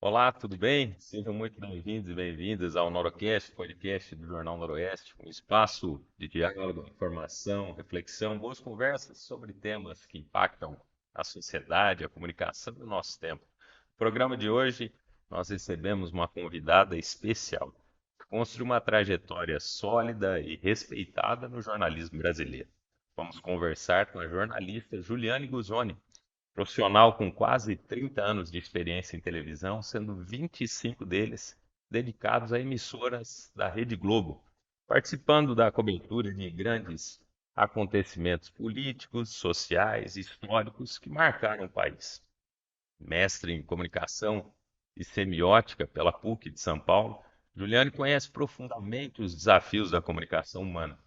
Olá, tudo bem? Sejam muito bem-vindos e bem-vindas ao Norocast, podcast do Jornal Noroeste, um espaço de diálogo, informação, reflexão, boas conversas sobre temas que impactam a sociedade, a comunicação do nosso tempo. No programa de hoje, nós recebemos uma convidada especial, que construiu uma trajetória sólida e respeitada no jornalismo brasileiro. Vamos conversar com a jornalista Juliane Guzoni, profissional com quase 30 anos de experiência em televisão, sendo 25 deles dedicados a emissoras da Rede Globo, participando da cobertura de grandes acontecimentos políticos, sociais e históricos que marcaram o país. Mestre em comunicação e semiótica pela PUC de São Paulo, Juliane conhece profundamente os desafios da comunicação humana,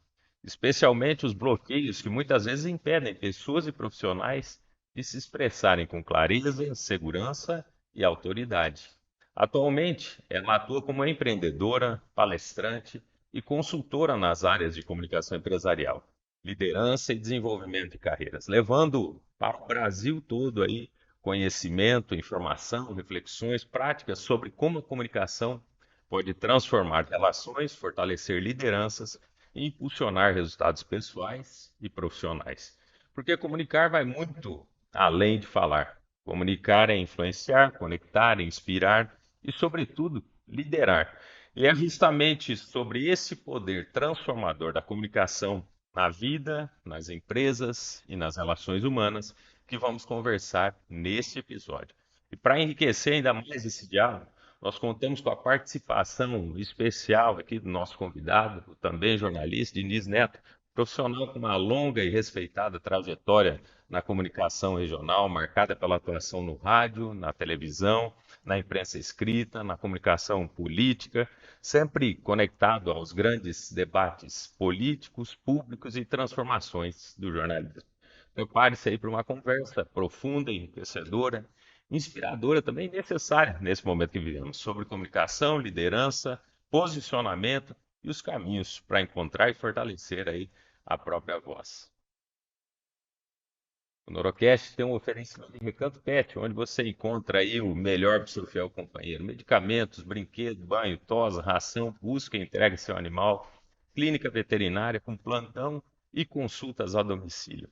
especialmente os bloqueios que muitas vezes impedem pessoas e profissionais de se expressarem com clareza, segurança e autoridade. Atualmente, ela atua como empreendedora, palestrante e consultora nas áreas de comunicação empresarial, liderança e desenvolvimento de carreiras, levando para o Brasil todo aí conhecimento, informação, reflexões, práticas sobre como a comunicação pode transformar relações, fortalecer lideranças e impulsionar resultados pessoais e profissionais. Porque comunicar vai muito além de falar. Comunicar é influenciar, conectar, inspirar e, sobretudo, liderar. E é justamente sobre esse poder transformador da comunicação na vida, nas empresas e nas relações humanas que vamos conversar neste episódio. E para enriquecer ainda mais esse diálogo, nós contamos com a participação especial aqui do nosso convidado, o também jornalista Diniz Neto, profissional com uma longa e respeitada trajetória na comunicação regional, marcada pela atuação no rádio, na televisão, na imprensa escrita, na comunicação política, sempre conectado aos grandes debates políticos, públicos e transformações do jornalismo. Prepare-se aí para uma conversa profunda, enriquecedora, inspiradora também necessária nesse momento que vivemos, sobre comunicação, liderança, posicionamento e os caminhos para encontrar e fortalecer aí a própria voz. O Norocast tem um oferecimento de Recanto Pet, onde você encontra aí o melhor para o seu fiel companheiro. Medicamentos, brinquedos, banho, tosa, ração, busca e entrega seu animal, clínica veterinária com plantão e consultas a domicílio.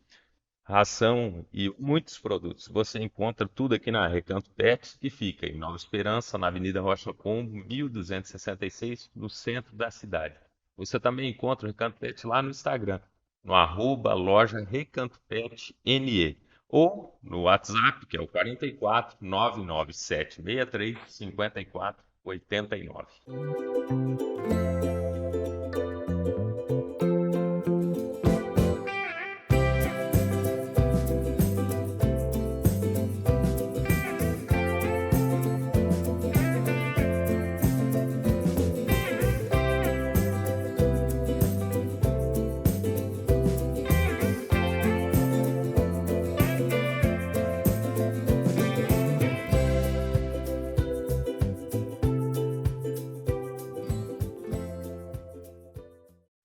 Ração e muitos produtos. Você encontra tudo aqui na Recanto Pet, que fica em Nova Esperança, na Avenida Rocha Pombo, 1266, no centro da cidade. Você também encontra o Recanto Pet lá no Instagram, no arroba loja Recanto Pet NE, ou no WhatsApp, que é o 44 99763 5489.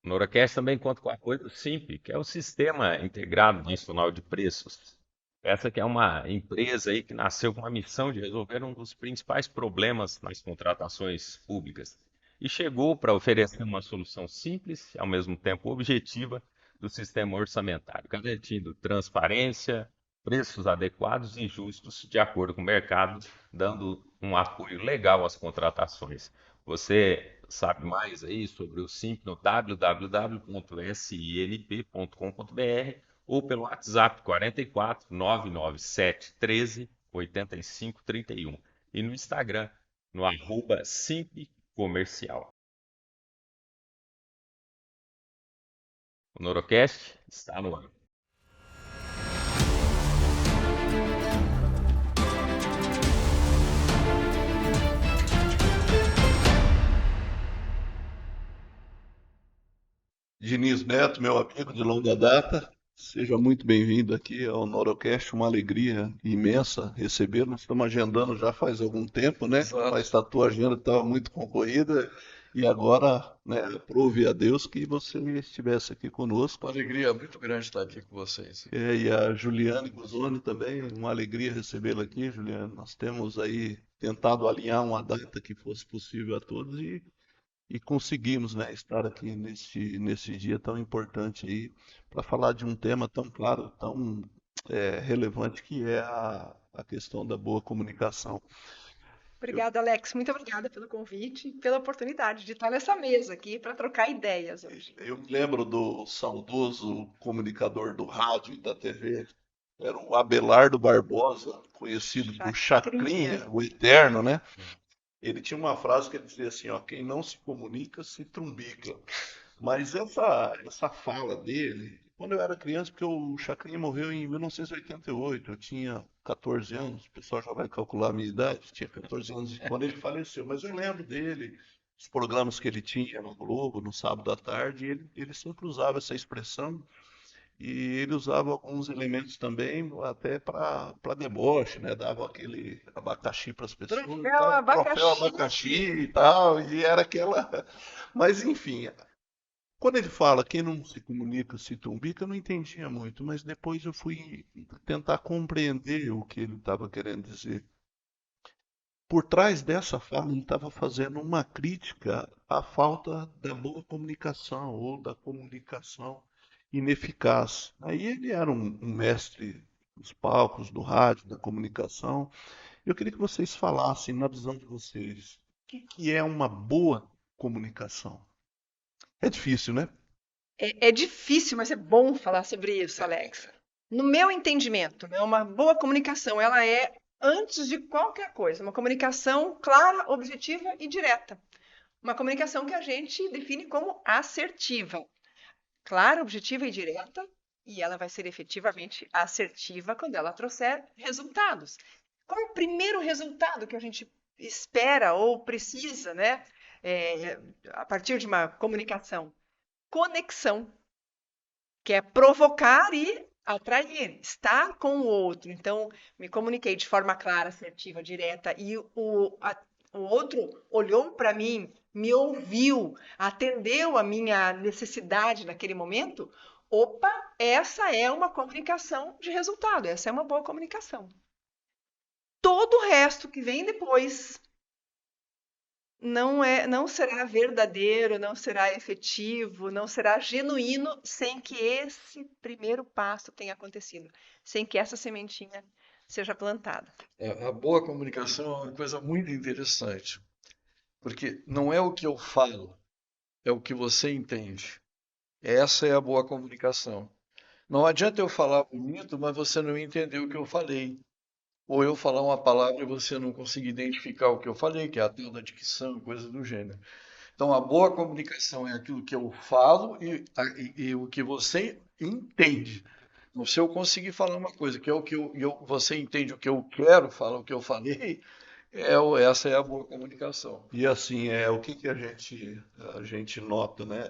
O Noracast também conta com o apoio do SIMP, que é o Sistema Integrado Nacional de Preços. Essa que é uma empresa aí que nasceu com a missão de resolver um dos principais problemas nas contratações públicas e chegou para oferecer uma solução simples e ao mesmo tempo objetiva do sistema orçamentário, garantindo transparência, preços adequados e justos de acordo com o mercado, dando um apoio legal às contratações. Você sabe mais aí sobre o Simp no www.sinp.com.br ou pelo WhatsApp 44 997 13 85 31 e no Instagram no arroba Simp Comercial. O Norocast está no ar. Diniz Neto, meu amigo de longa data, seja muito bem-vindo aqui ao Norocast, uma alegria imensa recebê-lo. Nós estamos agendando já faz algum tempo, né? Exato. Mas a tua agenda estava muito concorrida E agora, né, aprove a Deus que você estivesse aqui Uma conosco. alegria muito grande estar aqui com vocês. E a Juliane Guzoni também, uma alegria recebê-la aqui, Juliane. Nós temos aí tentado alinhar uma data que fosse possível a todos e conseguimos, né, estar aqui nesse dia tão importante aí para falar de um tema tão claro, tão relevante que é a questão da boa comunicação. Eu, Obrigada, Alex. Muito obrigada pelo convite e pela oportunidade de estar nessa mesa aqui para trocar ideias hoje. eu me lembro do saudoso comunicador do rádio e da TV, era o Abelardo Barbosa, conhecido por Chacrinha. Chacrinha, o Eterno, né? Ele tinha uma frase que ele dizia assim, ó, quem não se comunica se trumbica. Mas essa fala dele, quando eu era criança, porque o Chacrinha morreu em 1988, eu tinha 14 anos, o pessoal já vai calcular a minha idade, tinha 14 anos quando ele faleceu, mas eu lembro dele, os programas que ele tinha no Globo, no sábado à tarde, e ele sempre usava essa expressão, e ele usava alguns elementos também até para deboche, né? Dava aquele abacaxi para as pessoas, Troféu tá? Troféu abacaxi. abacaxi e tal, e era aquela. Mas enfim, quando ele fala quem não se comunica se trumbica, eu não entendia muito, mas depois eu fui tentar compreender o que ele estava querendo dizer. Por trás dessa fala, ele estava fazendo uma crítica à falta da boa comunicação ou da comunicação ineficaz. Aí ele era um mestre dos palcos, do rádio, da comunicação. Eu queria que vocês falassem, na visão de vocês, o que é uma boa comunicação? É difícil, né? É difícil, mas é bom falar sobre isso, Alex. No meu entendimento, né, uma boa comunicação, ela é, antes de qualquer coisa, uma comunicação clara, objetiva e direta. Uma comunicação que a gente define como assertiva. Clara, objetiva e direta, e ela vai ser efetivamente assertiva quando ela trouxer resultados. Qual é o primeiro resultado que a gente espera ou precisa, né, a partir de uma comunicação? Conexão, que é provocar e atrair, estar com o outro. Então, me comuniquei de forma clara, assertiva, direta, e o outro olhou para mim, me ouviu, atendeu a minha necessidade naquele momento. Opa, essa é uma comunicação de resultado, essa é uma boa comunicação. Todo o resto que vem depois não será verdadeiro, não será efetivo, não será genuíno sem que esse primeiro passo tenha acontecido, sem que essa sementinha seja plantada. A boa comunicação é uma coisa muito interessante, porque não é o que eu falo, é o que você entende. Essa é a boa comunicação. Não adianta eu falar bonito, mas você não entender o que eu falei. Ou eu falar uma palavra e você não conseguir identificar o que eu falei, que é a tal da dicção, coisa do gênero. Então, a boa comunicação é aquilo que eu falo e o que você entende. Então, se eu conseguir falar uma coisa que é o que você entende o que eu quero falar, o que eu falei, essa é a boa comunicação. E assim, o que que a gente nota, né?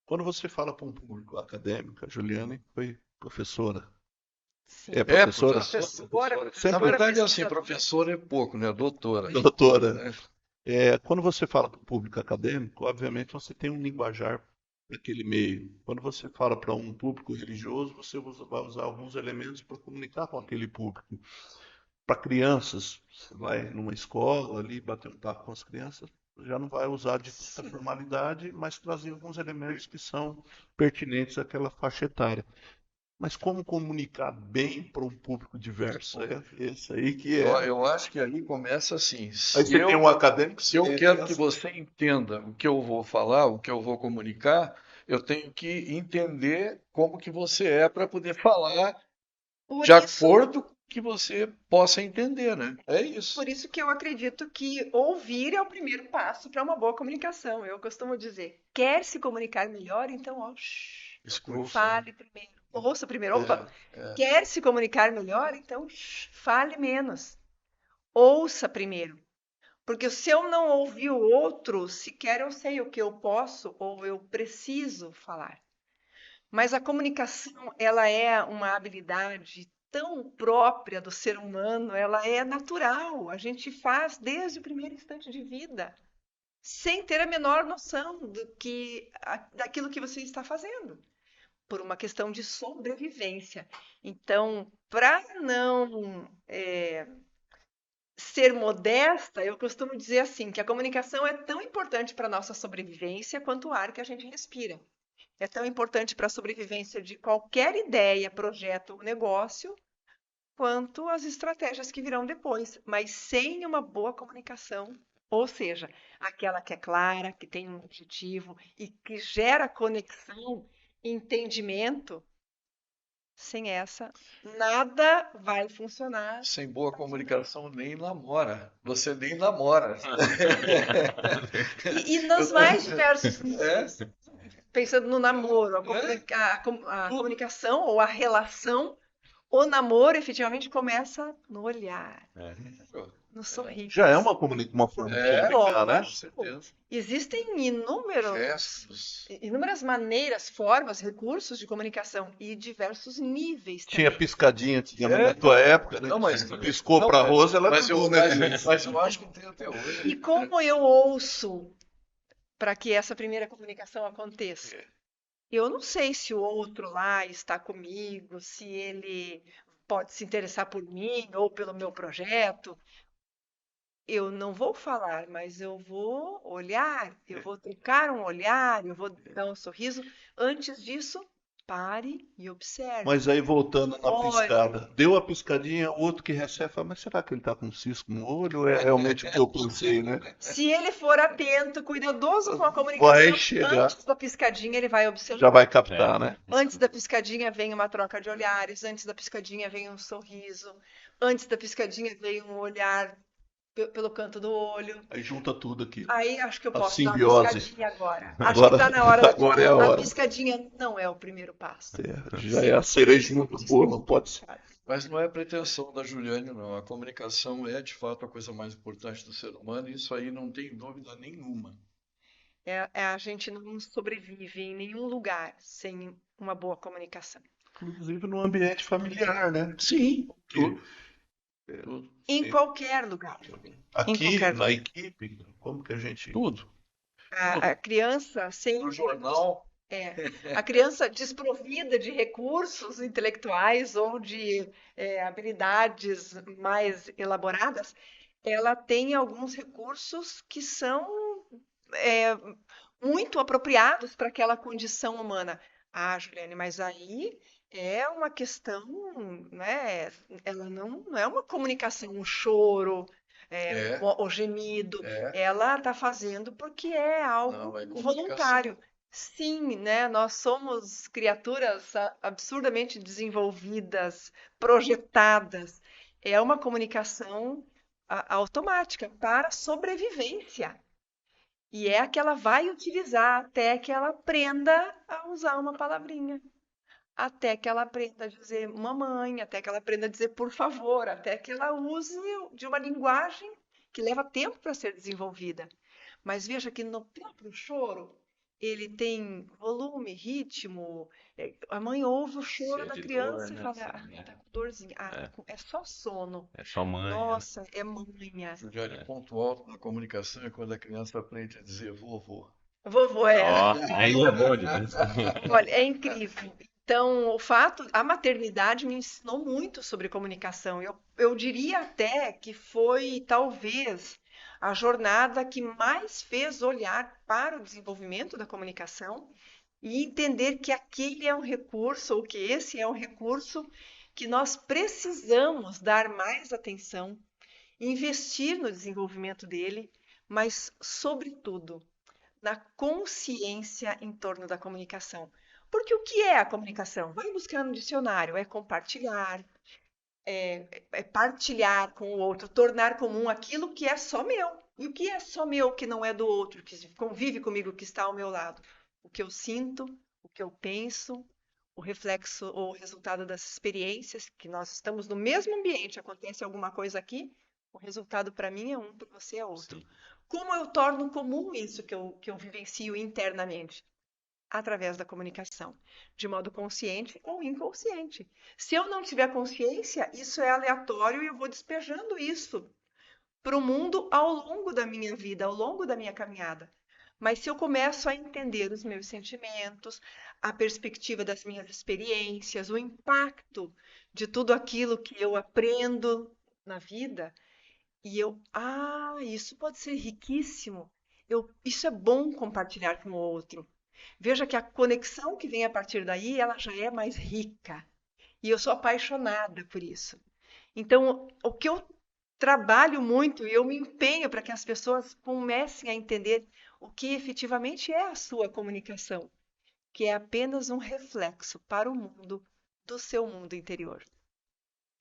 Quando você fala para um público acadêmico, a Juliane foi professora. É Sim. É, professora? professor. Professora, Na Sempre verdade, é assim, pesquisadora. professor é pouco, né? Doutora. doutora. Né? Quando você fala para o público acadêmico, obviamente você tem um linguajar para aquele meio. Quando você fala para um público religioso, você vai usar alguns elementos para comunicar com aquele público. Para crianças, você vai numa escola ali, bater um papo com as crianças, já não vai usar de tanta formalidade, mas trazer alguns elementos que são pertinentes àquela faixa etária. Mas como comunicar bem para um público diverso? É esse aí que é. Eu acho que aí começa assim. Aí você tem um acadêmico, Se eu quero que você entenda o que eu vou falar, o que eu vou comunicar, eu tenho que entender como que você é para poder falar Por de isso, acordo com que você possa entender, né? É isso. por isso que eu acredito que ouvir é o primeiro passo para uma boa comunicação. Eu costumo dizer, quer se comunicar melhor? Então, ó, Escuta. fale primeiro. Ouça primeiro. Opa, É. quer se comunicar melhor? Então, fale menos. Ouça primeiro. Porque se eu não ouvir o outro, sequer eu sei o que eu posso ou eu preciso falar. Mas a comunicação, ela é uma habilidade tão própria do ser humano, ela é natural. A gente faz desde o primeiro instante de vida. sem ter a menor noção daquilo que você está fazendo, por uma questão de sobrevivência. Então, para não ser modesta, eu costumo dizer assim, que a comunicação é tão importante para a nossa sobrevivência quanto o ar que a gente respira. É tão importante para a sobrevivência de qualquer ideia, projeto ou negócio, quanto as estratégias que virão depois. Mas sem uma boa comunicação, ou seja, aquela que é clara, que tem um objetivo e que gera conexão, entendimento, sem essa, nada vai funcionar. Sem boa comunicação, nem namora. Você nem namora. E nos mais diversos É? níveis. Pensando no namoro, a comunicação ou a relação, o namoro efetivamente começa no olhar, no sorriso. Já é uma forma de comunicar, né? Com certeza. Existem Gestos. inúmeras maneiras, formas, recursos de comunicação e diversos níveis Tinha também. piscadinha antigamente na tua época, né? Não, mas Piscou não, pra mas- Rosa, ela mas pegou, eu, né? mas eu acho que tem até hoje. E como eu ouço para que essa primeira comunicação aconteça? Eu não sei se o outro lá está comigo, se ele pode se interessar por mim ou pelo meu projeto. Eu não vou falar, mas eu vou olhar, eu vou trocar um olhar, eu vou dar um sorriso. Antes disso, pare e observe. Mas aí voltando na Olha. piscada, deu a piscadinha, o outro que recebe fala, mas será que ele tá com um cisco no olho ou é realmente o que eu pensei, né? Se ele for atento, cuidadoso com a comunicação, Vai chegar. antes da piscadinha ele vai observar. Já vai captar, né? Antes da piscadinha vem uma troca de olhares, antes da piscadinha vem um sorriso, antes da piscadinha vem um olhar pelo canto do olho. Aí junta tudo aqui. Aí acho que eu A posso dar simbiose. uma piscadinha agora. Acho que está na hora. Agora é a A hora. piscadinha não é o primeiro passo. Já é a cerejinha do bolo, não pode ser. Mas não é pretensão da Juliane, não. A comunicação é, de fato, a coisa mais importante do ser humano, e isso aí não tem dúvida nenhuma. A gente não sobrevive em nenhum lugar sem uma boa comunicação. Inclusive no ambiente familiar, né? Sim. Tudo. Em qualquer lugar. Aqui qualquer na equipe, como que a gente. Tudo. A criança sem No jornal. a criança desprovida de recursos intelectuais ou de habilidades mais elaboradas, ela tem alguns recursos que são muito apropriados para aquela condição humana. Ah, Juliane, mas aí é uma questão, né? Ela não é uma comunicação, um choro, o gemido. Ela está fazendo porque é algo Não, é comunicação. voluntário. Sim, né? Nós somos criaturas absurdamente desenvolvidas, projetadas. É uma comunicação automática para sobrevivência. E é a que ela vai utilizar até que ela aprenda a usar uma palavrinha. Até que ela aprenda a dizer mamãe, até que ela aprenda a dizer por favor, até que ela use de uma linguagem que leva tempo para ser desenvolvida. Mas veja que no próprio choro, ele tem volume, ritmo. A mãe ouve o choro da Sente criança dor, e né? fala, Sim, tá com dorzinha. É só sono. É só mãe. Nossa, é manha. Juliane, ponto alto na comunicação é quando a criança aprende a dizer vovô. Vovô Ó, aí é bom demais. Olha, é incrível. Então, a maternidade me ensinou muito sobre comunicação. Eu diria até que foi, talvez, a jornada que mais fez olhar para o desenvolvimento da comunicação e entender que aquele é um recurso, ou que esse é um recurso que nós precisamos dar mais atenção, investir no desenvolvimento dele, mas, sobretudo, na consciência em torno da comunicação. Porque o que é a comunicação? Vai buscar no dicionário, é compartilhar, é partilhar com o outro, tornar comum aquilo que é só meu. E o que é só meu que não é do outro, que convive comigo, que está ao meu lado? O que eu sinto, o que eu penso, o reflexo ou o resultado das experiências, que nós estamos no mesmo ambiente, acontece alguma coisa aqui, o resultado para mim é um, para você é outro. Como eu torno comum isso que eu vivencio internamente? Através da comunicação, de modo consciente ou inconsciente. Se eu não tiver consciência, isso é aleatório e eu vou despejando isso para o mundo ao longo da minha vida, ao longo da minha caminhada. Mas se eu começo a entender os meus sentimentos, a perspectiva das minhas experiências, o impacto de tudo aquilo que eu aprendo na vida, e isso pode ser riquíssimo. Isso é bom compartilhar com o outro. Veja que a conexão que vem a partir daí, ela já é mais rica. E eu sou apaixonada por isso. Então, o que eu trabalho muito e eu me empenho para que as pessoas comecem a entender o que efetivamente é a sua comunicação, que é apenas um reflexo para o mundo do seu mundo interior.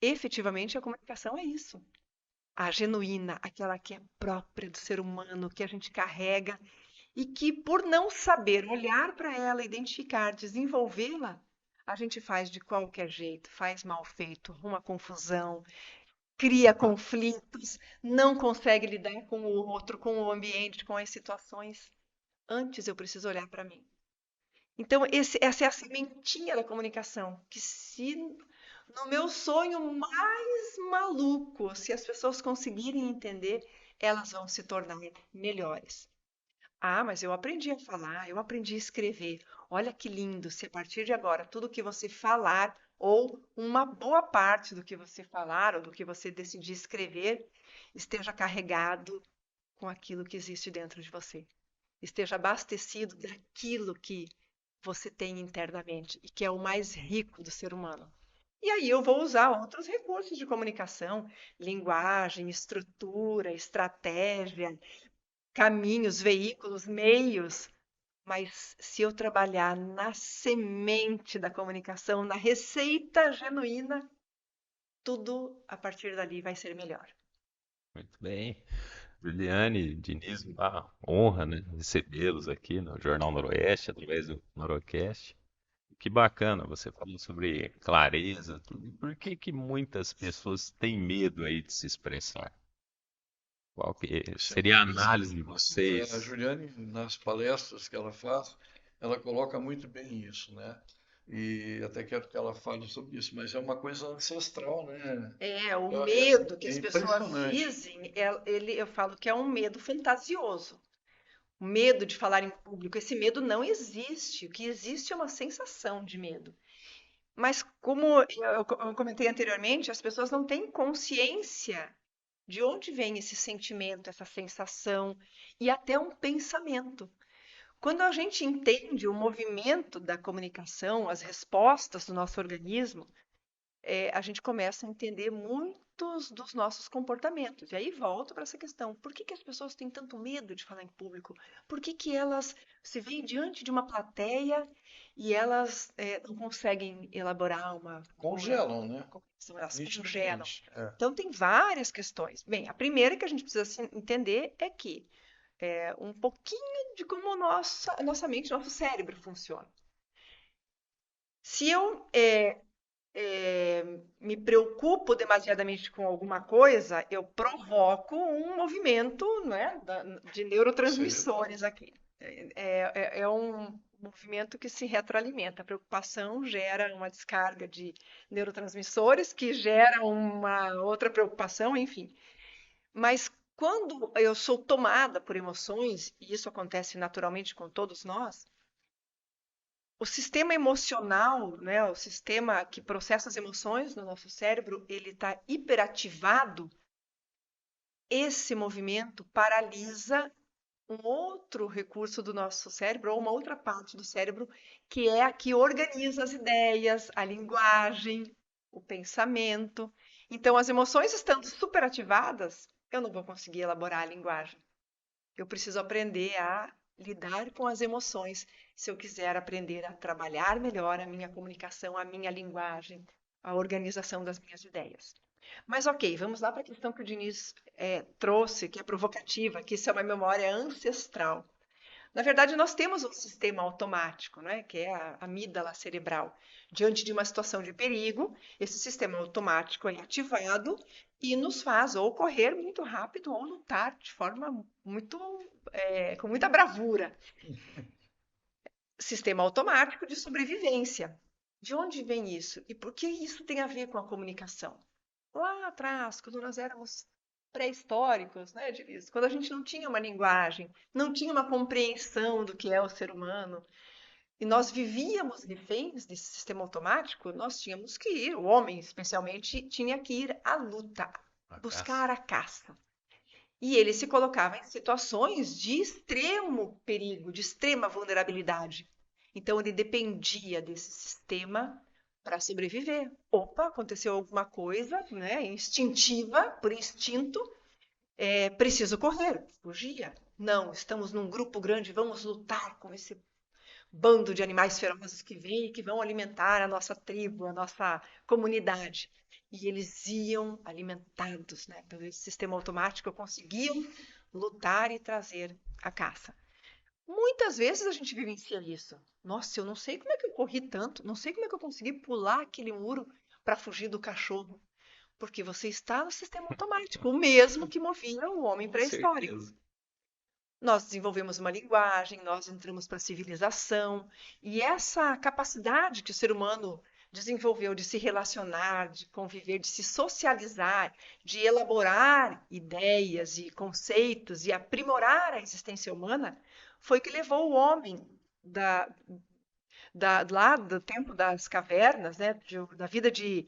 Efetivamente, a comunicação é isso. A genuína, aquela que é própria do ser humano, que a gente carrega e que, por não saber olhar para ela, identificar, desenvolvê-la, a gente faz de qualquer jeito, faz mal feito, uma confusão, cria conflitos, não consegue lidar com o outro, com o ambiente, com as situações. Antes eu preciso olhar para mim. Então, essa é a sementinha da comunicação, que se no meu sonho mais maluco, se as pessoas conseguirem entender, elas vão se tornar melhores. Ah, mas eu aprendi a falar, eu aprendi a escrever. Olha que lindo, se a partir de agora tudo que você falar, ou uma boa parte do que você falar, ou do que você decidir escrever, esteja carregado com aquilo que existe dentro de você. Esteja abastecido daquilo que você tem internamente e que é o mais rico do ser humano. E aí eu vou usar outros recursos de comunicação, linguagem, estrutura, estratégia, caminhos, veículos, meios. Mas se eu trabalhar na semente da comunicação, na receita genuína, tudo a partir dali vai ser melhor. Muito bem. Juliane, Diniz, uma honra, né, recebê-los aqui no Jornal Noroeste, através do Norocast. Que bacana, você falou sobre clareza, tudo. E por que que muitas pessoas têm medo aí de se expressar? Qual que Isso é seria a interessante. análise de A vocês? Juliane, nas palestras que ela faz, ela coloca muito bem isso, né? E até quero que ela fale sobre isso, mas é uma coisa ancestral, né? É, o É, medo que é as pessoas impressionante. dizem, eu falo que é um medo fantasioso. O medo de falar em público, esse medo não existe. O que existe é uma sensação de medo. Mas como eu comentei anteriormente, as pessoas não têm consciência de onde vem esse sentimento, essa sensação e até um pensamento. Quando a gente entende o movimento da comunicação, as respostas do nosso organismo, a gente começa a entender muitos dos nossos comportamentos. E aí volto para essa questão: por que que as pessoas têm tanto medo de falar em público? Por que que elas se veem diante de uma plateia e elas não conseguem elaborar uma Congelam, né? conversa, elas congelam? Nitidamente. É. Então, tem várias questões. Bem, a primeira que a gente precisa entender é que um pouquinho de como a nossa mente, nosso cérebro funciona. Se eu me preocupo demasiadamente com alguma coisa, eu provoco um movimento, né, de Cerebral. neurotransmissores aqui. É um movimento que se retroalimenta. A preocupação gera uma descarga de neurotransmissores, que gera uma outra preocupação, enfim. Mas quando eu sou tomada por emoções, e isso acontece naturalmente com todos nós, o sistema emocional, né, o sistema que processa as emoções no nosso cérebro, ele está hiperativado. Esse movimento paralisa um outro recurso do nosso cérebro, ou uma outra parte do cérebro, que é a que organiza as ideias, a linguagem, o pensamento. Então, as emoções estando superativadas, eu não vou conseguir elaborar a linguagem. Eu preciso aprender a lidar com as emoções se eu quiser aprender a trabalhar melhor a minha comunicação, a minha linguagem, a organização das minhas ideias. Mas ok, vamos lá para a questão que o Diniz trouxe, que é provocativa, que isso é uma memória ancestral. Na verdade, nós temos um sistema automático, né, que é a amígdala cerebral. Diante de uma situação de perigo, esse sistema automático é ativado e nos faz ou correr muito rápido ou lutar de forma com muita bravura. Sistema automático de sobrevivência. De onde vem isso? E por que isso tem a ver com a comunicação? Lá atrás, quando nós éramos pré-históricos, né, Divis? Quando a gente não tinha uma linguagem, não tinha uma compreensão do que é o ser humano, e nós vivíamos reféns desse sistema automático, nós tínhamos que ir, o homem especialmente, tinha que ir à luta, A buscar caça. a caça. E ele se colocava em situações de extremo perigo, de extrema vulnerabilidade. Então ele dependia desse sistema para sobreviver. Opa, aconteceu alguma coisa, né, instintiva, por instinto, preciso correr, fugia. Não, estamos num grupo grande, vamos lutar com esse bando de animais ferozes que vem e que vão alimentar a nossa tribo, a nossa comunidade. E eles iam alimentados, né, pelo esse sistema automático, conseguiam lutar e trazer a caça. Muitas vezes a gente vivencia isso. Nossa, eu não sei como é que eu corri tanto, não sei como é que eu consegui pular aquele muro para fugir do cachorro. Porque você está no sistema automático, o mesmo que movia o homem Com pré-histórico. certeza. Nós desenvolvemos uma linguagem, nós entramos para a civilização, e essa capacidade que o ser humano desenvolveu de se relacionar, de conviver, de se socializar, de elaborar ideias e conceitos e aprimorar a existência humana, foi que levou o homem da, lá do tempo das cavernas, né, da vida de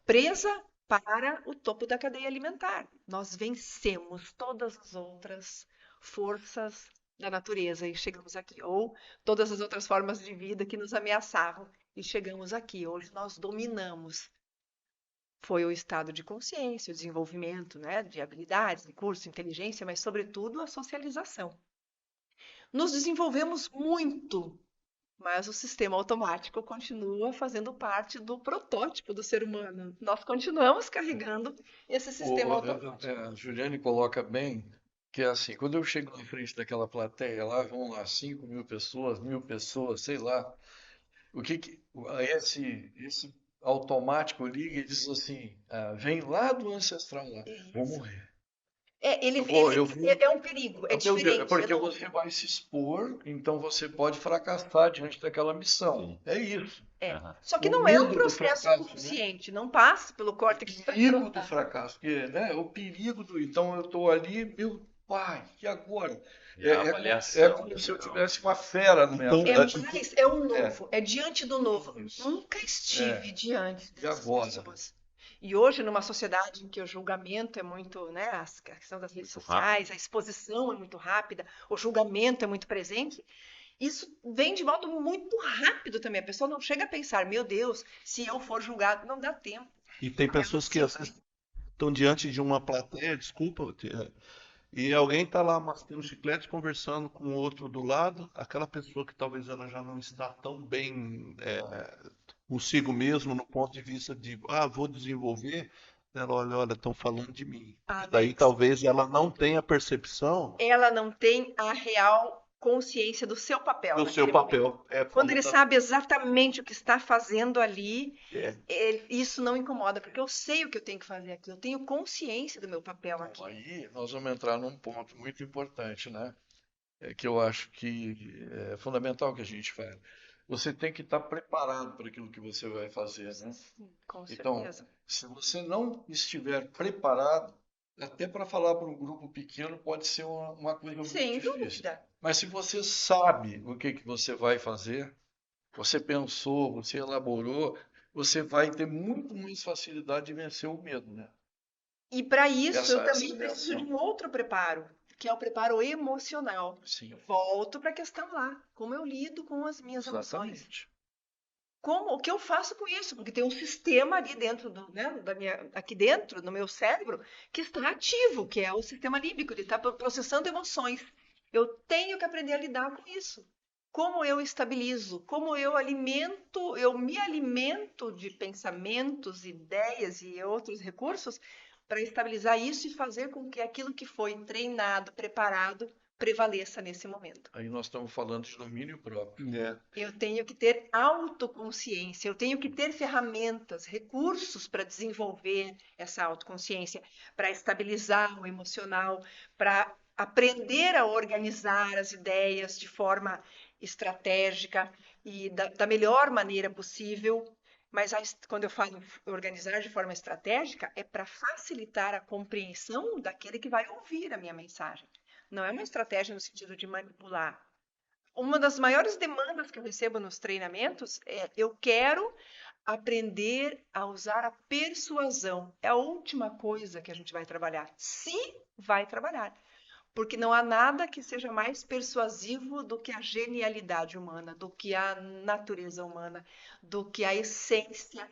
presa para o topo da cadeia alimentar. Nós vencemos todas as outras forças da natureza e chegamos aqui, ou todas as outras formas de vida que nos ameaçavam e chegamos aqui. Hoje nós dominamos. Foi o estado de consciência, o desenvolvimento, né, de habilidades, recursos, inteligência, mas sobretudo a socialização. Nos desenvolvemos muito, mas o sistema automático continua fazendo parte do protótipo do ser humano. Nós continuamos carregando esse sistema automático. A Juliane coloca bem que é assim, quando eu chego na frente daquela plateia lá, vão lá 5.000 pessoas, 1.000 pessoas, sei lá, esse automático liga e diz assim, vem lá do ancestral lá, vou Isso. morrer. Ele, Eu vou, é um perigo, é meu Deus, diferente. porque você vai se expor, então você pode fracassar diante daquela missão. Sim. É isso. Aham. Só que O não é um medo do processo fracasso, né? consciente, não passa pelo O córtex perigo do pré-frontal. fracasso, que, né, o perigo do. Então eu estou ali, meu pai, e agora? E a É avaliação, como se eu não. tivesse uma fera na minha Então, frente. É o É, novo, é diante do novo. isso. Nunca estive diante E dessas agora? pessoas. E hoje, numa sociedade em que o julgamento é muito, né, a questão das redes Muito sociais, a exposição é muito rápida, o julgamento é muito presente, isso vem de modo muito rápido também. A pessoa não chega a pensar, meu Deus, se eu for julgado, não dá tempo. e tem pessoas que às vezes estão diante de uma plateia, desculpa, e alguém está lá mascando chiclete, conversando com o outro do lado, aquela pessoa que talvez ela já não está tão bem consigo mesmo no ponto de vista de, vou desenvolver, ela olha, estão falando de mim. Daí Alex, talvez ela não tenha percepção ela não tem a real consciência do seu papel do seu naquele momento. papel. Quando ele sabe exatamente o que está fazendo ali, É, isso não incomoda, porque eu sei o que eu tenho que fazer aqui, eu tenho consciência do meu papel aqui. Bom, aí nós vamos entrar num ponto muito importante, né? Que eu acho que é fundamental que a gente fale. Você tem que estar preparado para aquilo que você vai fazer, né? Com Então, certeza. se você não estiver preparado, até para falar para um grupo pequeno pode ser uma coisa muito Sem difícil. dúvida. Mas se você sabe o que você vai fazer, você pensou, você elaborou, você vai ter muito mais facilidade de vencer o medo, né? E para isso eu Essa também é a preciso de ação. um outro preparo, que é o preparo emocional. Sim, Volto para a questão lá, como eu lido com as minhas emoções. exatamente. O que eu faço com isso? Porque tem um sistema ali dentro aqui dentro, no meu cérebro, que está ativo, que é o sistema límbico, ele está processando emoções. Eu tenho que aprender a lidar com isso. Como eu estabilizo, como eu me alimento de pensamentos, ideias e outros recursos para estabilizar isso e fazer com que aquilo que foi treinado, preparado, prevaleça nesse momento. Aí nós estamos falando de domínio próprio. Eu tenho que ter autoconsciência, eu tenho que ter ferramentas, recursos para desenvolver essa autoconsciência, para estabilizar o emocional, para aprender a organizar as ideias de forma estratégica e da melhor maneira possível. Mas quando eu falo organizar de forma estratégica, é para facilitar a compreensão daquele que vai ouvir a minha mensagem. Não é uma estratégia no sentido de manipular. Uma das maiores demandas que eu recebo nos treinamentos é: eu quero aprender a usar a persuasão. É a última coisa que a gente vai trabalhar. Se vai trabalhar. Porque não há nada que seja mais persuasivo do que a genialidade humana, do que a natureza humana, do que a essência,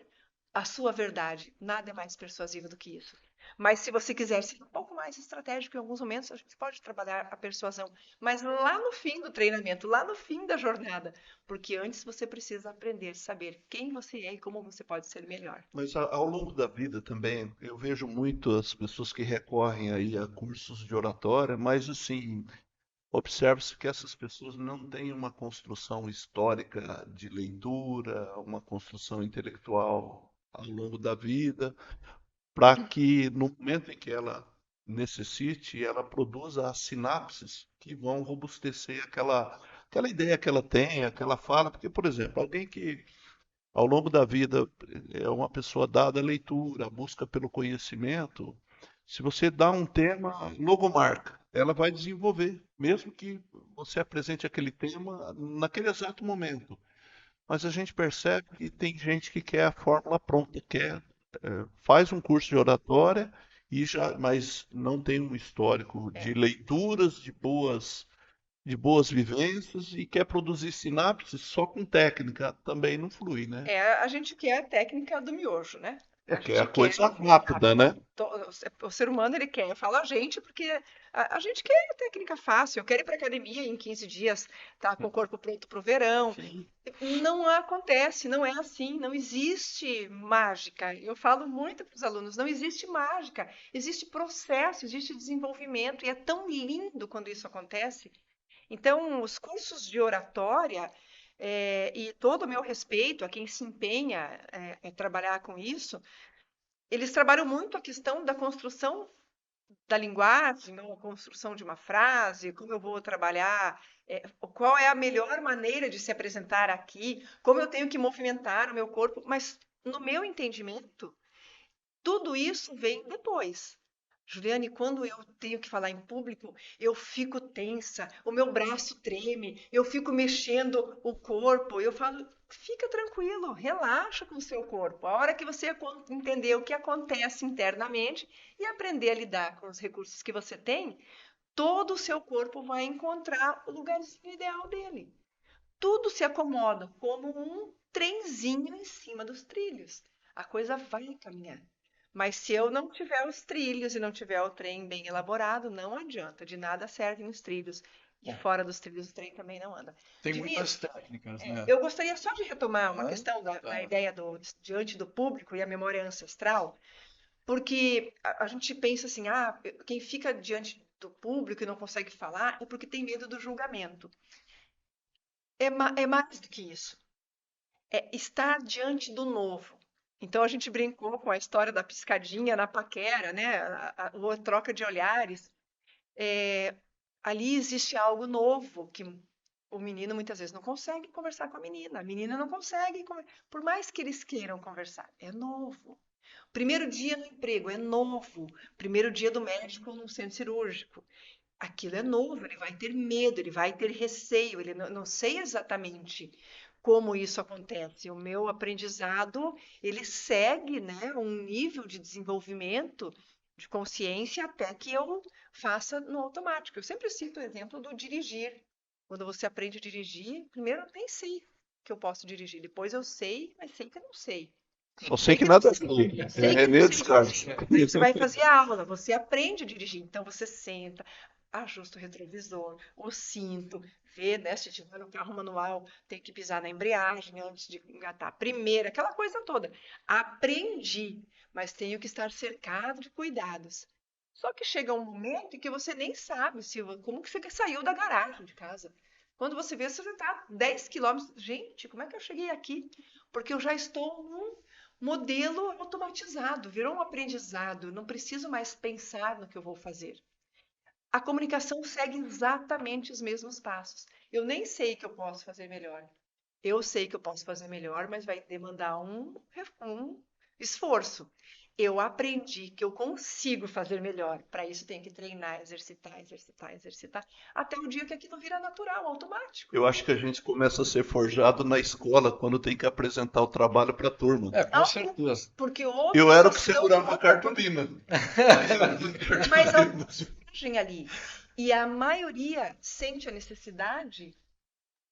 a sua verdade. Nada é mais persuasivo do que isso. Mas se você quiser ser um pouco mais estratégico em alguns momentos, a gente pode trabalhar a persuasão. Mas lá no fim do treinamento, lá no fim da jornada. Porque antes você precisa aprender, saber quem você é e como você pode ser melhor. Mas ao longo da vida também, eu vejo muito as pessoas que recorrem aí a cursos de oratória, mas assim, observa-se que essas pessoas não têm uma construção histórica de leitura, uma construção intelectual ao longo da vida, para que no momento em que ela necessite, ela produza as sinapses que vão robustecer aquela ideia que ela tem, aquela fala. Porque, por exemplo, alguém que ao longo da vida é uma pessoa dada à leitura, à busca pelo conhecimento, se você dá um tema, logomarca, ela vai desenvolver, mesmo que você apresente aquele tema naquele exato momento. Mas a gente percebe que tem gente que quer a fórmula pronta, faz um curso de oratória e já, mas não tem um histórico É. de leituras, de boas vivências e quer produzir sinapses só com técnica, também não flui, né? A gente quer a técnica do miojo, né? É A que é a gente quer coisa o rápida, rápido. né? O ser humano, ele quer. Eu falo a gente porque a gente quer a técnica fácil. Eu quero ir para academia em 15 dias, tá com o corpo pronto para o verão. Sim. Não acontece, não é assim, não existe mágica. Eu falo muito para os alunos, não existe mágica, existe processo, existe desenvolvimento, e é tão lindo quando isso acontece. Então, os cursos de oratória, e todo o meu respeito a quem se empenha em trabalhar com isso, eles trabalham muito a questão da construção da linguagem, ou a construção de uma frase, como eu vou trabalhar, qual é a melhor maneira de se apresentar aqui, como eu tenho que movimentar o meu corpo, mas no meu entendimento, tudo isso vem depois. Juliane, quando eu tenho que falar em público, eu fico tensa, o meu braço treme, eu fico mexendo o corpo. Eu falo, fica tranquilo, relaxa com o seu corpo. A hora que você entender o que acontece internamente e aprender a lidar com os recursos que você tem, todo o seu corpo vai encontrar o lugarzinho ideal dele. Tudo se acomoda como um trenzinho em cima dos trilhos. A coisa vai caminhar. Mas se eu não tiver os trilhos e não tiver o trem bem elaborado, não adianta. De nada servem os trilhos. E Bom, fora dos trilhos, o trem também não anda. tem muitas Diniz, técnicas, né? eu gostaria só de retomar uma Hã? questão da Tá. ideia do diante do público e a memória ancestral, porque a gente pensa assim, quem fica diante do público e não consegue falar é porque tem medo do julgamento. É mais do que isso. É estar diante do novo. Então a gente brincou com a história da piscadinha na paquera, né? A troca de olhares. É, ali existe algo novo que o menino muitas vezes não consegue conversar com a menina não consegue, por mais que eles queiram conversar, é novo. Primeiro dia no emprego é novo. Primeiro dia do médico no centro cirúrgico. Aquilo é novo, ele vai ter medo, ele vai ter receio, ele não sei exatamente como isso acontece. O meu aprendizado, ele segue, né, um nível de desenvolvimento de consciência até que eu faça no automático. Eu sempre cito o exemplo do dirigir. Quando você aprende a dirigir, primeiro eu nem sei que eu posso dirigir, depois eu sei, mas sei que eu não sei. Só sei Sei que que não nada sei. sei. Sei É que não sei nesse caso. dirigir. Daí você vai fazer a aula, você aprende a dirigir. Então você senta, ajusta o retrovisor, o cinto, vê, né? Se tiver no carro manual, tem que pisar na embreagem antes de engatar a primeira, aquela coisa toda. Aprendi, mas tenho que estar cercado de cuidados. Só que chega um momento em que você nem sabe como que você saiu da garagem de casa. Quando você vê, você já está 10 quilômetros. Gente, como é que eu cheguei aqui? Porque eu já estou num modelo automatizado, virou um aprendizado. Não preciso mais pensar no que eu vou fazer. A comunicação segue exatamente os mesmos passos. Eu nem sei que eu posso fazer melhor. Eu sei que eu posso fazer melhor, mas vai demandar um esforço. Eu aprendi que eu consigo fazer melhor. Para isso, tenho que treinar, exercitar, exercitar, exercitar, até o dia que aquilo vira natural, automático. Eu acho que a gente começa a ser forjado na escola quando tem que apresentar o trabalho para a turma. Com certeza. Porque outra Eu era o que noção, segurava a cartolina. mas a mensagem ali. E a maioria sente a necessidade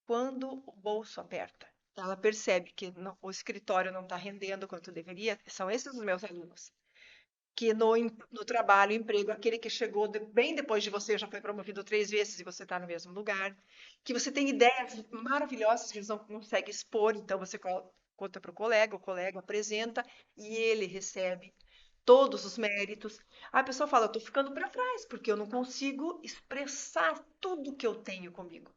quando o bolso aperta. Ela percebe que o escritório não está rendendo quanto deveria. São esses os meus alunos. Que no trabalho, emprego, aquele que chegou bem depois de você, já foi promovido 3 vezes e você está no mesmo lugar. Que você tem ideias maravilhosas que eles não conseguem expor, então você conta para o colega apresenta e ele recebe todos os méritos. A pessoa fala, eu estou ficando para trás, porque eu não consigo expressar tudo que eu tenho comigo.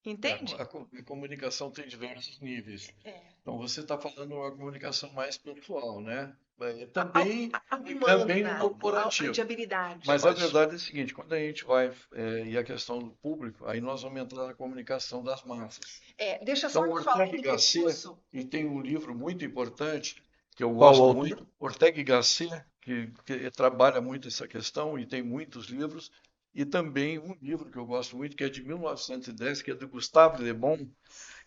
Entende? A comunicação tem diversos níveis. É. Então, você está falando uma comunicação mais pessoal, né? A Também no humana, corporativo. de habilidade. Mas a verdade é a seguinte, quando a gente vai, e a questão do público, aí nós vamos entrar na comunicação das massas. Deixa só Então, eu falar Ortega do y Gasset, recurso. e tem um livro muito importante, que eu Qual gosto autor? muito, Ortega y Gasset, que trabalha muito essa questão, e tem muitos livros, e também um livro que eu gosto muito, que é de 1910, que é do Gustave Le Bon,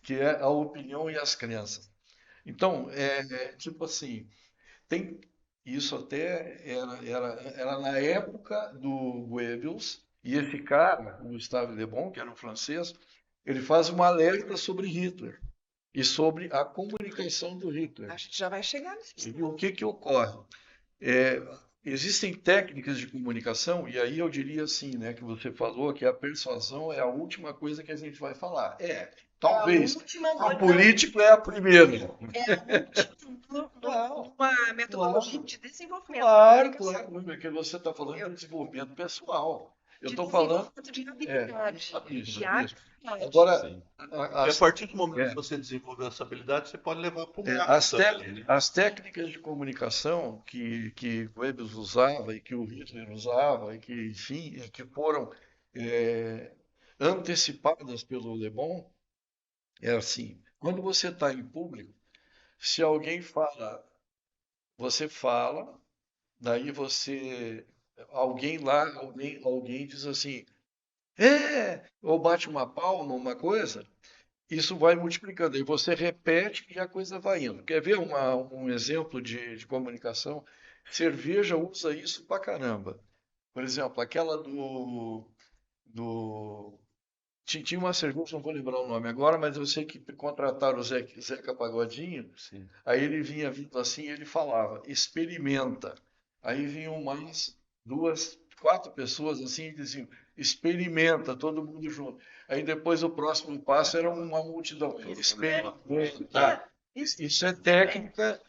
que é A Opinião e as Crenças. Então, tipo assim, tem isso até era na época do Goebbels, e esse cara, o Gustave Le Bon, que era um francês, ele faz uma alerta sobre Hitler e sobre a comunicação do Hitler. A gente já vai chegar nesse E o que ocorre? Existem técnicas de comunicação, e aí eu diria assim, né, que você falou que a persuasão é a última coisa que a gente vai falar. Talvez. A política é a primeira. É uma metodologia de desenvolvimento. Claro, porque você está falando de desenvolvimento pessoal. Eu estou falando de habilidade. Isso. Agora, a partir do momento que você desenvolveu essa habilidade, você pode levar para o mundo. As técnicas de comunicação que Goebbels usava e que o Hitler usava e que, enfim, que foram antecipadas pelo Le Bon, é assim, quando você está em público, se alguém fala, você fala, daí alguém diz assim, ou bate uma palma, uma coisa, isso vai multiplicando, aí você repete e a coisa vai indo. Quer ver um exemplo de comunicação? Cerveja usa isso pra caramba. Por exemplo, aquela tinha uma cerveja, não vou lembrar o nome agora, mas eu sei que contrataram o Zeca Pagodinho. Sim. Aí ele vinha vindo assim e ele falava, experimenta. Aí vinham mais 2, 4 pessoas assim e diziam, experimenta, todo mundo junto. Aí depois o próximo passo era uma multidão. Experimenta. Isso é técnica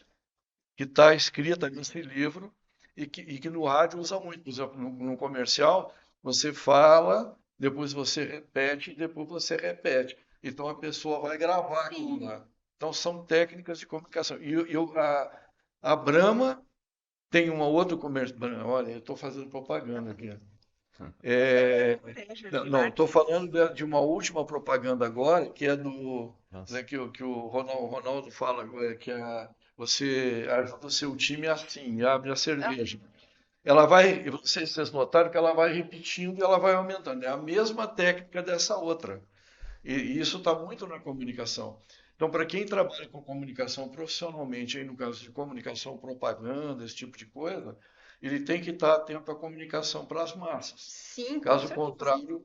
que está escrita nesse livro e que no rádio usa muito. Por exemplo, no comercial, você fala, depois você repete, depois você repete. Então a pessoa vai gravar aquilo lá. Então são técnicas de comunicação. A Brahma tem uma outra comercial. Olha, eu estou fazendo propaganda aqui. Não, estou falando de uma última propaganda agora, que é que o Ronaldo fala, que você ajuda o seu time assim, abre a cerveja. Ela vai, vocês notaram que ela vai repetindo e ela vai aumentando. É a mesma técnica dessa outra. E isso está muito na comunicação. Então, para quem trabalha com comunicação profissionalmente, aí no caso de comunicação, propaganda, esse tipo de coisa, ele tem que estar atento à comunicação para as massas. Sim, caso contrário,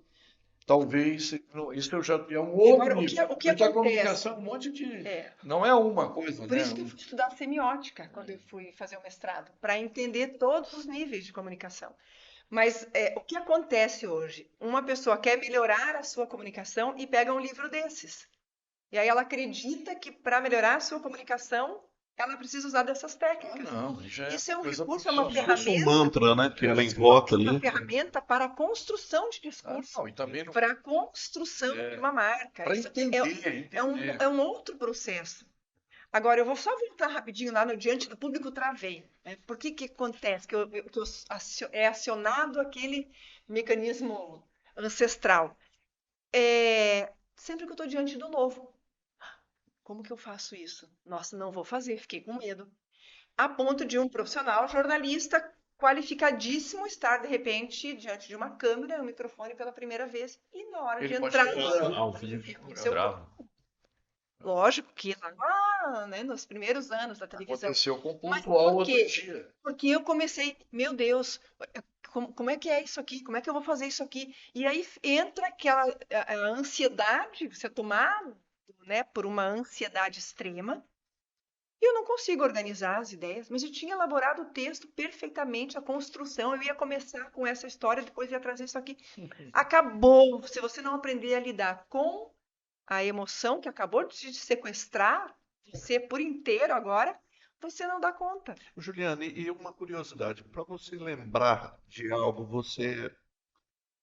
talvez isso já é um outro nível. Porque a comunicação é um monte de... Não é uma coisa, Por isso que eu fui estudar semiótica quando eu fui fazer o mestrado, para entender todos os níveis de comunicação. Mas o que acontece hoje? Uma pessoa quer melhorar a sua comunicação e pega um livro desses. E aí ela acredita que para melhorar a sua comunicação, ela precisa usar dessas técnicas. Isso é um recurso, é uma ferramenta. Um mantra, né, que ela invoca ali. Uma ferramenta para a construção de discurso, para a construção de uma marca. Para entender. É um outro processo. Agora, eu vou só voltar rapidinho lá no Diante do Público, travei. Por que acontece? Que é acionado aquele mecanismo ancestral. Sempre que eu estou diante do novo. como que eu faço isso? Nossa, não vou fazer, fiquei com medo. A ponto de um profissional, jornalista, qualificadíssimo, estar, de repente, diante de uma câmera, um microfone pela primeira vez, e na hora de Ele pode entrar, entrar Ao vivo, aconteceu bravo. lógico que lá, né, nos primeiros anos da televisão. Aconteceu com o Mas pontual por outro quê? dia. Porque eu comecei, meu Deus, como é que é isso aqui? Como é que eu vou fazer isso aqui? E aí entra aquela a ansiedade, você é tomado, né, por uma ansiedade extrema, e eu não consigo organizar as ideias, mas eu tinha elaborado o texto perfeitamente, a construção, eu ia começar com essa história, depois ia trazer isso aqui. Acabou. Se você não aprender a lidar com a emoção que acabou de te sequestrar, você por inteiro agora, você não dá conta. Juliane, e uma curiosidade, para você lembrar de algo, você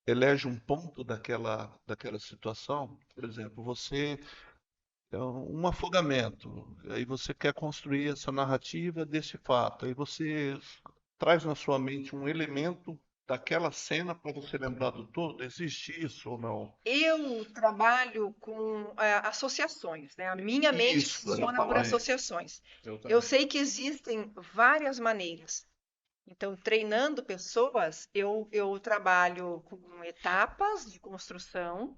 elege um ponto daquela situação? Por exemplo, você é um afogamento, aí você quer construir essa narrativa desse fato, aí você traz na sua mente um elemento daquela cena para você lembrar do todo? Existe isso ou não? Eu trabalho com associações, né? A minha mente Isso, eu ia funciona por falar isso. associações. Eu Eu também. sei que existem várias maneiras. Então, treinando pessoas, eu trabalho com etapas de construção,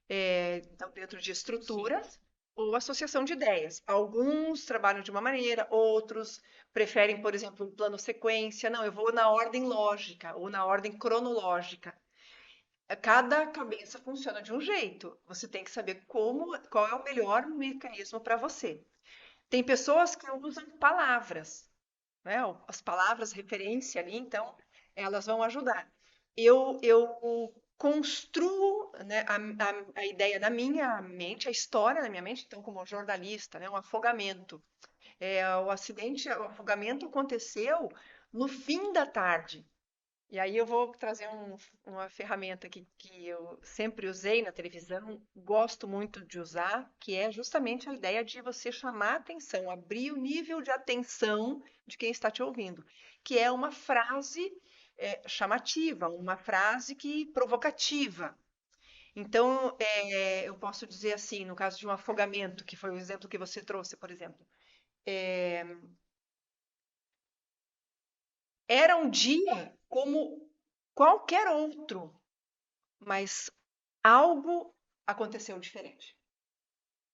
então, dentro de estruturas ou associação de ideias. Alguns trabalham de uma maneira, outros preferem, por exemplo, um plano sequência. Não, eu vou na ordem lógica ou na ordem cronológica. Cada cabeça funciona de um jeito. Você tem que saber qual é o melhor mecanismo para você. Tem pessoas que usam palavras, né? As palavras referência ali, então elas vão ajudar. Eu construo, né, a ideia na minha mente, a história na minha mente, então como jornalista, né, um afogamento. O acidente, o afogamento aconteceu no fim da tarde. E aí eu vou trazer uma ferramenta que eu sempre usei na televisão, gosto muito de usar, que é justamente a ideia de você chamar a atenção, abrir o nível de atenção de quem está te ouvindo, que é uma frase chamativa, uma frase provocativa. Então, eu posso dizer assim, no caso de um afogamento, que foi o exemplo que você trouxe, por exemplo, era um dia como qualquer outro, mas algo aconteceu diferente.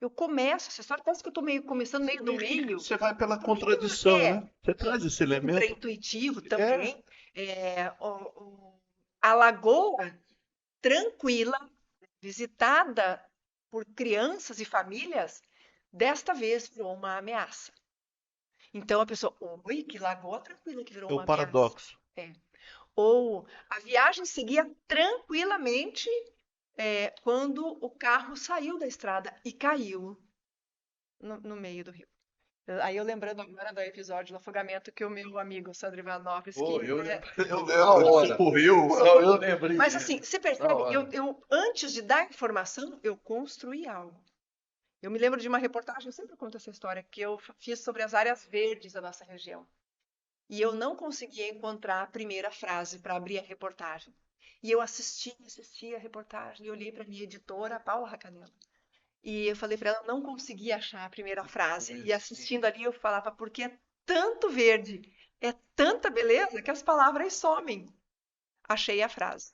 Eu começo essa história, parece que eu estou começando meio do meio. Você vai pela contradição, É, né? Você traz esse elemento. intuitivo É, também. A lagoa tranquila, visitada por crianças e famílias, desta vez virou uma ameaça. Então a pessoa, oi, que lagoa tranquila que virou é o uma ameaça. paradoxo. Ou a viagem seguia tranquilamente quando o carro saiu da estrada e caiu no meio do rio. Aí eu lembrando agora do episódio do afogamento que o meu amigo Sandro Ivanovski. Pô, eu lembro. Correu. Não, eu lembrei Mas disso. assim, você Na percebe, hora. antes de dar informação, eu construí algo. Eu me lembro de uma reportagem, eu sempre conto essa história, que eu fiz sobre as áreas verdes da nossa região. E eu não conseguia encontrar a primeira frase para abrir a reportagem. E eu assisti a reportagem e olhei para minha editora, Paula Racanelo. E eu falei para ela, não consegui achar a primeira frase. E assistindo ali eu falava, porque é tanto verde, é tanta beleza que as palavras somem. Achei a frase.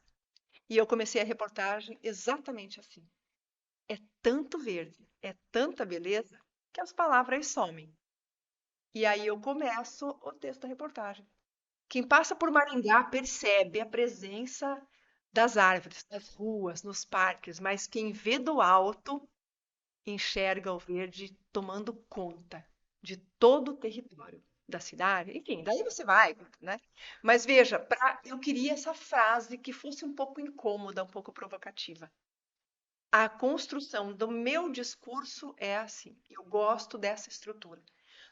E eu comecei a reportagem exatamente assim. É tanto verde, é tanta beleza que as palavras somem. E aí eu começo o texto da reportagem. Quem passa por Maringá percebe a presença das árvores, nas ruas, nos parques, mas quem vê do alto enxerga o verde tomando conta de todo o território da cidade. Enfim, daí você vai, né? Mas veja, eu queria essa frase que fosse um pouco incômoda, um pouco provocativa. A construção do meu discurso é assim. Eu gosto dessa estrutura.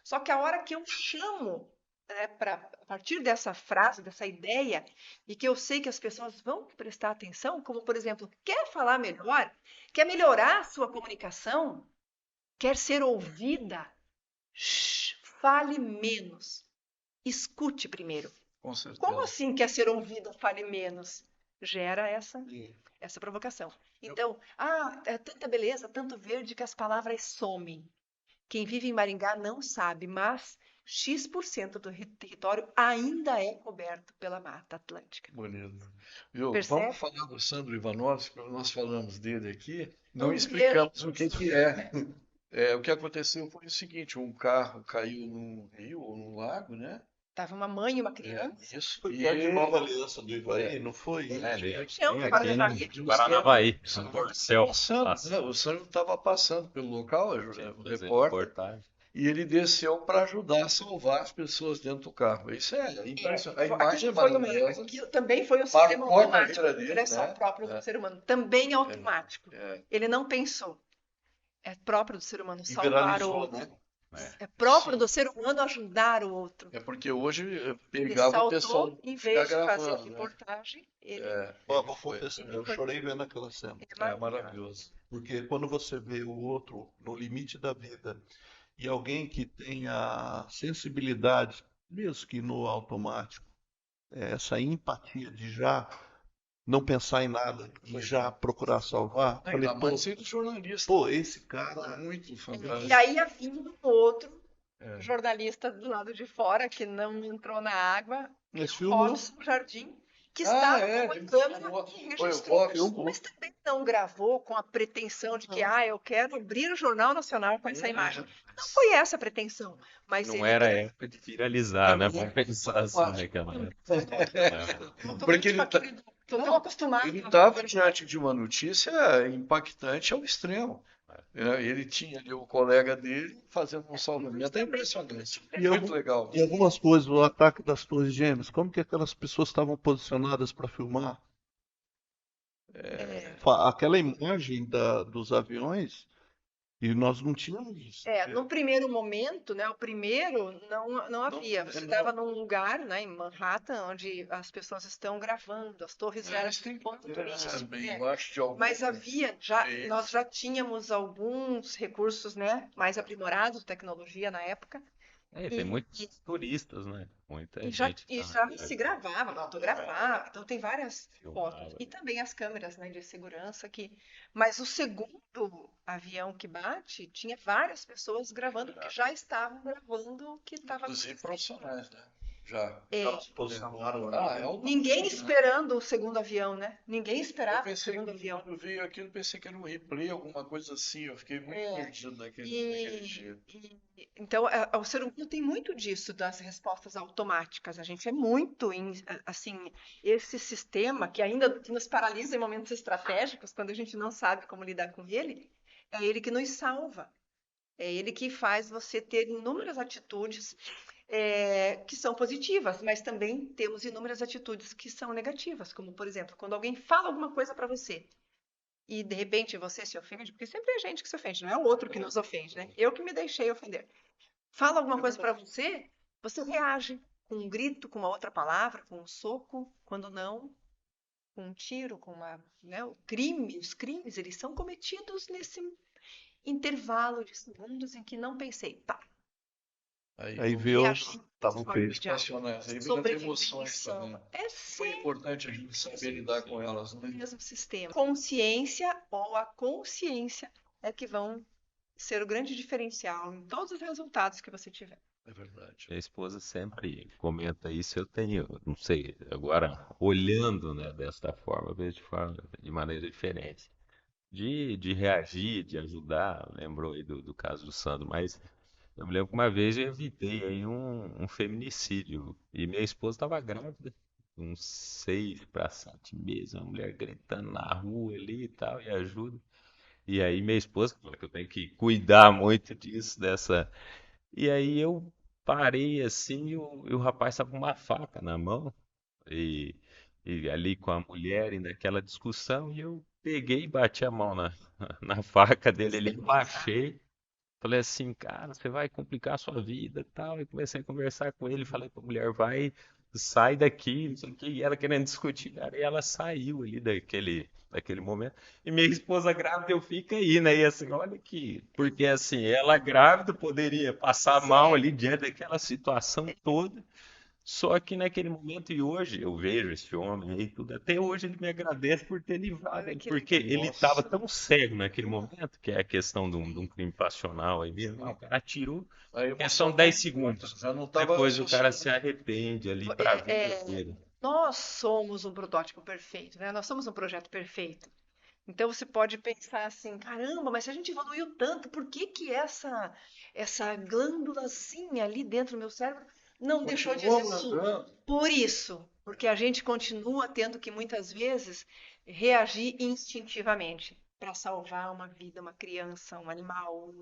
Só que a hora que eu chamo, né, a partir dessa frase, dessa ideia, e que eu sei que as pessoas vão prestar atenção, como por exemplo, quer falar melhor, quer melhorar a sua comunicação, quer ser ouvida, fale menos. Escute primeiro. Com certeza. Como assim quer ser ouvida, fale menos? Gera essa provocação. Então, é tanta beleza, tanto verde que as palavras somem. Quem vive em Maringá não sabe, mas X% do território ainda é coberto pela Mata Atlântica. Bonito. Viu? Percebe? Vamos falar do Sandro Ivanovski, porque nós falamos dele aqui, não Um explicamos o que que é. O que aconteceu foi o seguinte, um carro caiu num rio ou num lago, né? Tava uma mãe e uma criança. Isso. Foi E perto de Nova Aliança do Ivaí, não foi? Chão, É para aqui Jair. no Paranavaí, Sandro no estava Porcel, passando, passa, né? O Sandro estava passando pelo local, o fazendo repórter, reportagem. e ele desceu para ajudar a salvar as pessoas dentro do carro. Isso é impressionante. A imagem é Aquilo foi maravilhosa. aquilo também foi um sistema Marcou a automático. carreira dele, Não é só né? próprio do É. ser humano, também é automático. É. Ele não pensou. É próprio do ser humano E salvar o viralizou, outro. né? É próprio Sim. do ser humano ajudar o outro. É porque hoje Ele pegava o pessoal saltou, em vez de fazer a gravando, né? reportagem, ele Ó, vou Foi. confessar, eu chorei vendo aquela cena. É maravilhoso. Porque quando você vê o outro no limite da vida e alguém que tenha sensibilidade, mesmo que no automático, essa empatia de já não pensar em nada e já procurar salvar, falei, Ainda mais sendo jornalista. pô, esse cara Muito E fantástico. aí havia um outro É. jornalista do lado de fora que não entrou na água, Esse o filme Robson Jardim, que estava com ele uma câmera filmou. e Foi o registrou, Robson. mas também não gravou com a pretensão de que, eu quero abrir o Jornal Nacional com essa imagem. Não foi essa a pretensão, mas Não ele era época de viralizar, né? É, Vamos pensar assim naquela época. Porque ele tá- Estou tão acostumado. Ele estava diante de uma notícia impactante ao extremo. Ele tinha ali o colega dele fazendo um salvamento. É impressionante. E Muito legal. e algumas coisas, o ataque das Torres Gêmeas, como que aquelas pessoas estavam posicionadas para filmar? Aquela imagem dos aviões, e nós não tínhamos isso. No primeiro momento, né, o primeiro não havia. Você não. estava num lugar, né, em Manhattan, onde as pessoas estão gravando, as torres já eram Mas tem ponto turístico, bem, né? eu acho de algum. Mas havia, nós já tínhamos alguns recursos, né, mais aprimorados de tecnologia na época, Tem muitos turistas, né? Muita e já, gente e tá, já se gravava, fotografava, então tem várias filmava. fotos. E também as câmeras, né, de segurança que... Mas o segundo avião que bate, tinha várias pessoas gravando, porque já estavam gravando o que estava Inclusive acontecendo. profissionais, né? Já. Elas se posicionaram ali. É o Ninguém esperando o segundo avião, né? Ninguém Eu esperava o pensei segundo que avião. quando veio aquilo, eu pensei que era um replay, alguma coisa assim. Eu fiquei muito perdido naquele dia. Então, o ser humano tem muito disso, das respostas automáticas. A gente é muito, assim, esse sistema que ainda nos paralisa em momentos estratégicos, quando a gente não sabe como lidar com ele, é ele que nos salva. É ele que faz você ter inúmeras atitudes que são positivas, mas também temos inúmeras atitudes que são negativas, como, por exemplo, quando alguém fala alguma coisa para você e, de repente, você se ofende, porque sempre é a gente que se ofende, não é o outro que nos ofende, né? Eu que me deixei ofender. Fala alguma coisa para você, você reage com um grito, com uma outra palavra, com um soco, quando não, com um tiro, com né, os crimes, eles são cometidos nesse intervalo de segundos em que não pensei, pá, Aí viu, estavam feitos. Passionais, aí vem as emoções também. É Foi sempre importante a gente saber lidar com elas, o né? mesmo sistema. Consciência ou a consciência é que vão ser o grande diferencial em todos os resultados que você tiver. É verdade. Minha esposa sempre comenta isso. Eu tenho, não sei, agora olhando, né, desta forma, eu vejo de maneira diferente. De reagir, de ajudar, lembrou aí do caso do Sandro, mas eu me lembro que uma vez eu evitei aí um feminicídio e minha esposa estava grávida, uns 6 para 7 meses, uma mulher gritando na rua ali e tal, e ajuda. E aí minha esposa falou que eu tenho que cuidar muito disso, dessa. E aí eu parei assim e o rapaz estava com uma faca na mão e, e ali com a mulher e naquela discussão e eu peguei e bati a mão na faca dele ali, baixei. Falei assim, cara, você vai complicar a sua vida e tal. E comecei a conversar com ele, falei pra mulher, vai, sai daqui, não sei o quê. E ela querendo discutir, cara, e ela saiu ali daquele momento. E minha esposa grávida, eu fico aí, né? E assim, olha que. Porque assim, ela grávida poderia passar mal ali diante daquela situação toda. Só que naquele momento, e hoje eu vejo esse homem aí, tudo, até hoje ele me agradece por ter livrado Olha ele, que porque legal. ele estava Nossa, tão cego naquele momento, que é a questão de um crime passional aí mesmo. O cara atirou, a questão emoção 10 segundos. já não estava Depois o cara se raciocinando. arrepende ali para a vida É, inteira. nós somos um protótipo perfeito, né? Nós somos um projeto perfeito. Então você pode pensar assim, caramba, mas se a gente evoluiu tanto, por que que essa glândulazinha ali dentro do meu cérebro não deixou de Continuamos existir? andando. Por isso, porque a gente continua tendo que muitas vezes reagir instintivamente para salvar uma vida, uma criança, um animal,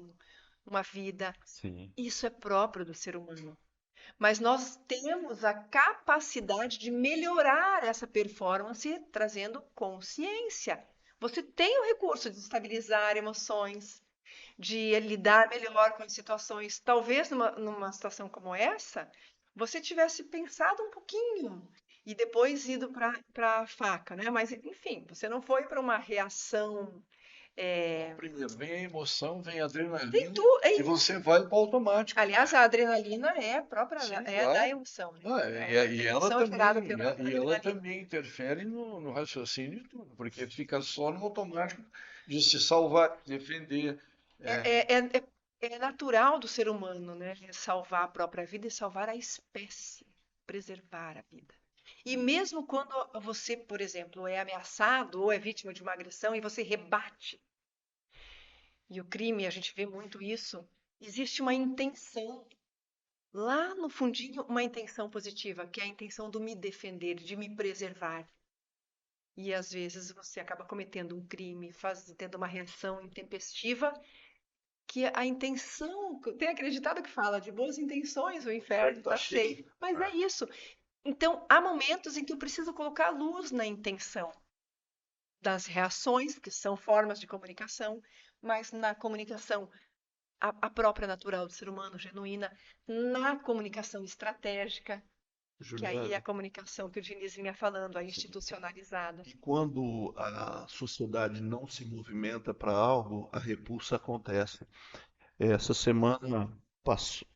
uma vida. Sim. Isso é próprio do ser humano. Mas nós temos a capacidade de melhorar essa performance trazendo consciência. Você tem o recurso de estabilizar emoções, de lidar melhor com as situações. Talvez numa situação como essa, você tivesse pensado um pouquinho e depois ido para a faca, né? Mas, enfim, você não foi para uma reação. Primeiro, vem a emoção, vem a Tem adrenalina tudo. e você vai para o automático. Aliás, a adrenalina é a própria, Sim, é da claro. emoção, né? Ah, e A ela emoção é também, gerada pela e ela adrenalina. também interfere no raciocínio e tudo, porque fica só no automático de se salvar, de defender. É, É natural do ser humano, né? Salvar a própria vida e salvar a espécie, preservar a vida. E mesmo quando você, por exemplo, é ameaçado ou é vítima de uma agressão e você rebate, e o crime, a gente vê muito isso, existe uma intenção, lá no fundinho, uma intenção positiva, que é a intenção do me defender, de me preservar. E às vezes você acaba cometendo um crime, tendo uma reação intempestiva que a intenção, tem acreditado que fala de boas intenções, o inferno Tá está cheio. cheio. Mas é isso. Então, há momentos em que eu preciso colocar luz na intenção das reações, que são formas de comunicação, mas na comunicação, a própria natural do ser humano, genuína, na comunicação estratégica, que aí é a Juliana, comunicação que o Diniz vinha falando, a institucionalizada. e quando a sociedade não se movimenta para algo, a repulsa acontece. Essa semana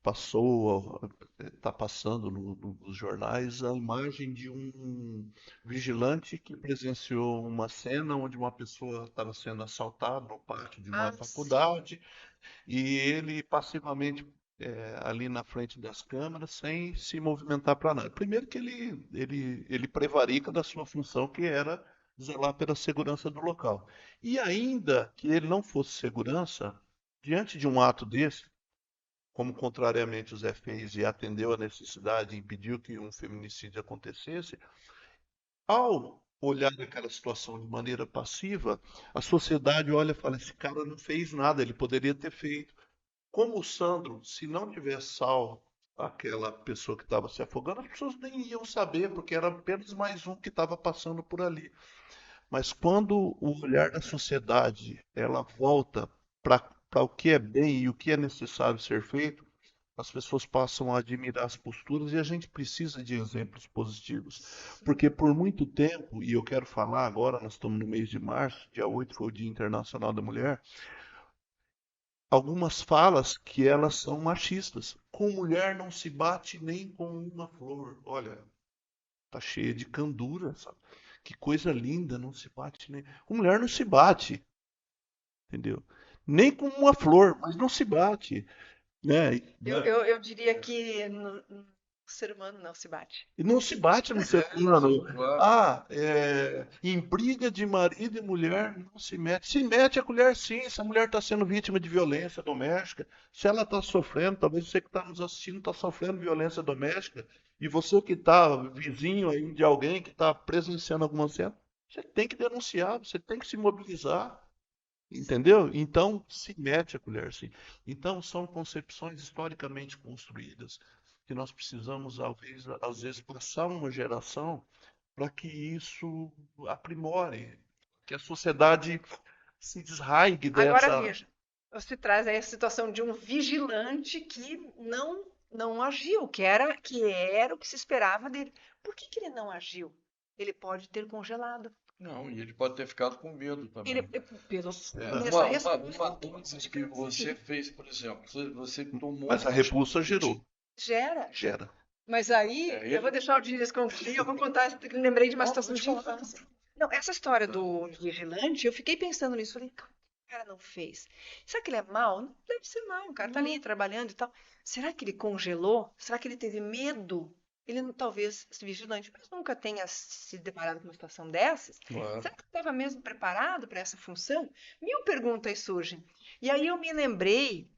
passou, está passando nos jornais a imagem de um vigilante que presenciou uma cena onde uma pessoa estava sendo assaltada no pátio de uma Ah, sim. faculdade e ele passivamente ali na frente das câmeras sem se movimentar para nada. Primeiro que ele prevarica da sua função que era zelar pela segurança do local. E ainda que ele não fosse segurança, diante de um ato desse, como contrariamente o Zé fez e atendeu a necessidade e impediu que um feminicídio acontecesse, ao olhar aquela situação de maneira passiva, a sociedade olha e fala: esse cara não fez nada, ele poderia ter feito. Como o Sandro, se não tivesse salvo aquela pessoa que estava se afogando, as pessoas nem iam saber, porque era apenas mais um que estava passando por ali. Mas quando o olhar da sociedade ela volta para o que é bem e o que é necessário ser feito, as pessoas passam a admirar as posturas e a gente precisa de exemplos positivos. Porque por muito tempo, e eu quero falar agora, nós estamos no mês de março, dia 8 foi o Dia Internacional da Mulher, algumas falas que elas são machistas. Com mulher não se bate nem com uma flor. Olha, tá cheia de candura, sabe? Que coisa linda, não se bate nem. Com mulher não se bate, entendeu? Nem com uma flor, mas não se bate, né? Eu diria que no ser humano não se bate. E não se bate no ser humano. claro. Ah, em briga de marido e mulher não se mete. Se mete a colher sim, se a mulher está sendo vítima de violência doméstica. Se ela está sofrendo, talvez você que está nos assistindo está sofrendo violência doméstica. E você que está vizinho aí de alguém que está presenciando alguma cena, você tem que denunciar, você tem que se mobilizar. Entendeu? Então, se mete a colher, sim. Então, são concepções historicamente construídas que nós precisamos, às vezes, passar uma geração para que isso aprimore, que a sociedade se desraigue Agora dessa. veja, você traz aí a situação de um vigilante que não agiu, que era o que se esperava dele. Por que que ele não agiu? Ele pode ter congelado. Não, e ele pode ter ficado com medo Ele, também. nessa Uma resposta coisa que você fez, por exemplo, você tomou Mas a uma repulsa atitude, gera. gera. Mas aí, Aí eu vou deixar o Diniz concluir, eu vou contar, eu lembrei de uma situação de infância. Não, essa história do vigilante, eu fiquei pensando nisso, falei, "Cara, o cara não fez? Será que ele é mau? Não deve ser mau, o cara tá ali trabalhando e tal. Será que ele congelou? Será que ele teve medo? Ele talvez, esse vigilante, mas nunca tenha se deparado com uma situação dessas. Claro. Será que ele estava mesmo preparado para essa função? Mil perguntas surgem. E aí eu me lembrei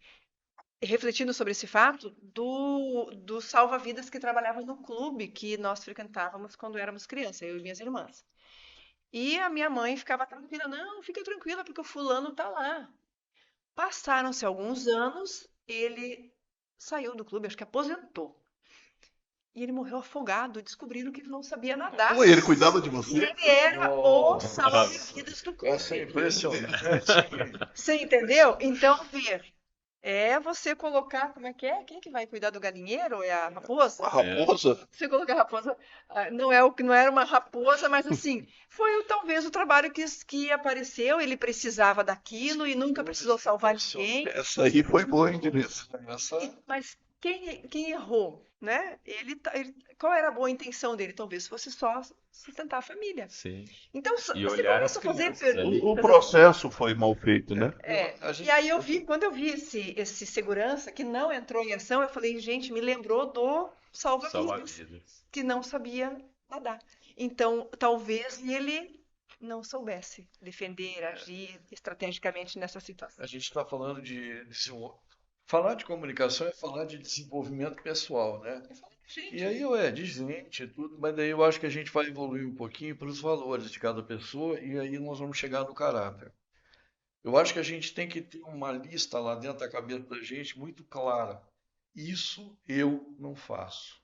refletindo sobre esse fato, do salva-vidas que trabalhava no clube que nós frequentávamos quando éramos crianças, eu e minhas irmãs. E a minha mãe ficava tranquila, não, fica tranquila, porque o fulano tá lá. Passaram-se alguns anos, ele saiu do clube, acho que aposentou. E ele morreu afogado, descobriram que ele não sabia nadar. Oi, ele cuidava de E você? ele era o Nossa. salva-vidas do Essa é clube. impressionante. Você entendeu? Então, ver, é você colocar, como é que é? Quem é que vai cuidar do galinheiro? É a raposa? Uma raposa? Você colocar a raposa, não é o que não era uma raposa, mas assim, foi talvez o trabalho que apareceu, ele precisava daquilo e nunca precisou salvar ninguém. Essa aí foi boa, hein, Denise? Essa, Mas quem errou, né? Qual era a boa intenção dele? Talvez fosse só sustentar a família. Sim. Então, E você olhar as começa a fazer crianças ali. O processo foi mal feito, né? a gente, E aí quando eu vi esse segurança que não entrou em ação, eu falei, gente, me lembrou do salva-vidas, Salva-vidas. que não sabia nadar. Então, talvez ele não soubesse defender, agir estrategicamente nessa situação. a gente está falando falar de comunicação é falar de desenvolvimento pessoal, né? Gente, E aí, de gente, e tudo, mas daí eu acho que a gente vai evoluir um pouquinho para os valores de cada pessoa e aí nós vamos chegar no caráter. Eu acho que a gente tem que ter uma lista lá dentro da cabeça da gente muito clara. Isso eu não faço.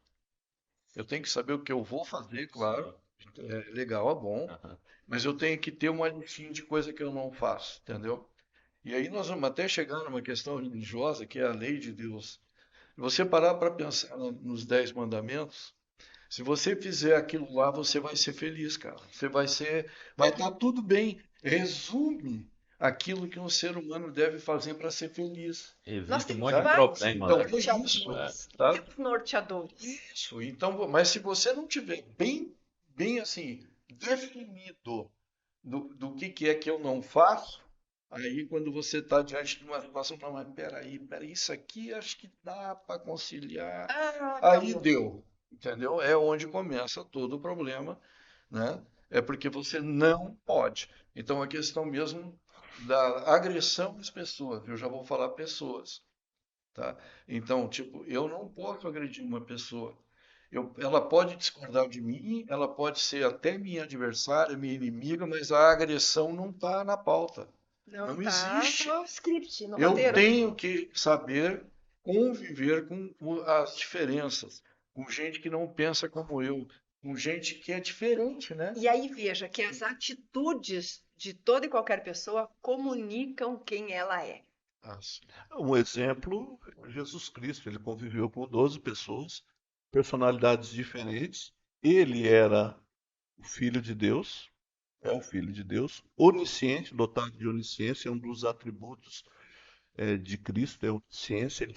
Eu tenho que saber o que eu vou fazer, claro. É legal, é bom. Aham. Mas eu tenho que ter uma listinha de coisa que eu não faço, entendeu? E aí nós vamos até chegar numa questão religiosa, que é a lei de Deus. Se você parar para pensar nos 10 mandamentos, se você fizer aquilo lá, você vai ser feliz, cara. Vai estar tudo bem. Resume aquilo que um ser humano deve fazer para ser feliz. nós Evita um temos monte de vários problema, Então, né? é isso, norteadores. tá? Temos norteadores. Isso. Então, mas se você não tiver bem assim, definido do que é que eu não faço, aí quando você está diante de uma situação, não, mas peraí, isso aqui acho que dá para conciliar. Aí Acabou. deu, entendeu? É onde começa todo o problema, né? É porque você não pode. Então, a questão mesmo da agressão às pessoas, eu já vou falar pessoas, tá? Então, tipo, eu não posso agredir uma pessoa. Ela pode discordar de mim, ela pode ser até minha adversária, minha inimiga, mas a agressão não está na pauta. Não Não tá existe. no script, no Eu roteiro. tenho que saber conviver com as diferenças, com gente que não pensa como eu, com gente que é diferente, né? E aí veja que as atitudes de toda e qualquer pessoa comunicam quem ela é. Assim, Um exemplo, Jesus Cristo, ele conviveu com 12 pessoas, personalidades diferentes. Ele era o Filho de Deus, é o Filho de Deus, onisciente, dotado de onisciência, é um dos atributos de Cristo, é a onisciência, ele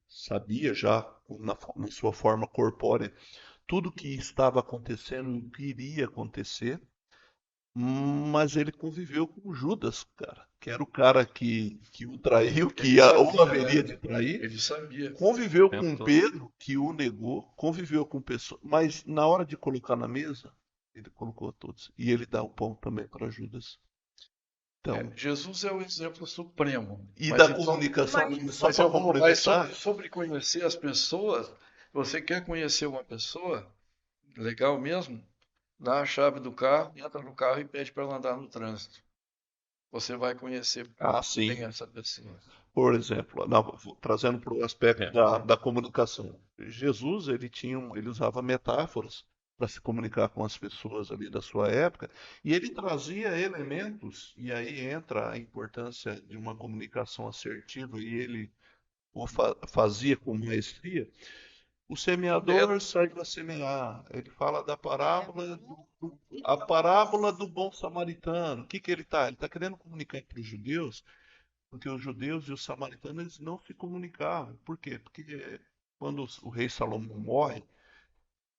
sabia já na sua forma corpórea tudo o que estava acontecendo e o que iria acontecer, mas ele conviveu com Judas, cara, que era o cara que o traiu, que o haveria de trair. ele sabia. Conviveu tempo com todo. Pedro, que o negou, conviveu com pessoas, mas na hora de colocar na mesa, ele colocou todos. E ele dá o pão também para Judas. Então, Jesus é o exemplo supremo. e Mas da então- comunicação, só Mas para eu vou, mas complementar, sobre conhecer as pessoas, você quer conhecer uma pessoa, legal mesmo, dá a chave do carro, entra no carro e pede para ela andar no trânsito. Você vai conhecer sim, bem essa pessoa. por exemplo, trazendo para o aspecto É. da comunicação. Jesus, ele usava metáforas para se comunicar com as pessoas ali da sua época, e ele trazia elementos, e aí entra a importância de uma comunicação assertiva, e ele fazia com maestria. O semeador sai para semear. Ele fala da a parábola do bom samaritano. O que que ele está? Ele está querendo comunicar para os judeus, porque os judeus e os samaritanos eles não se comunicavam. Por quê? Porque quando o rei Salomão morre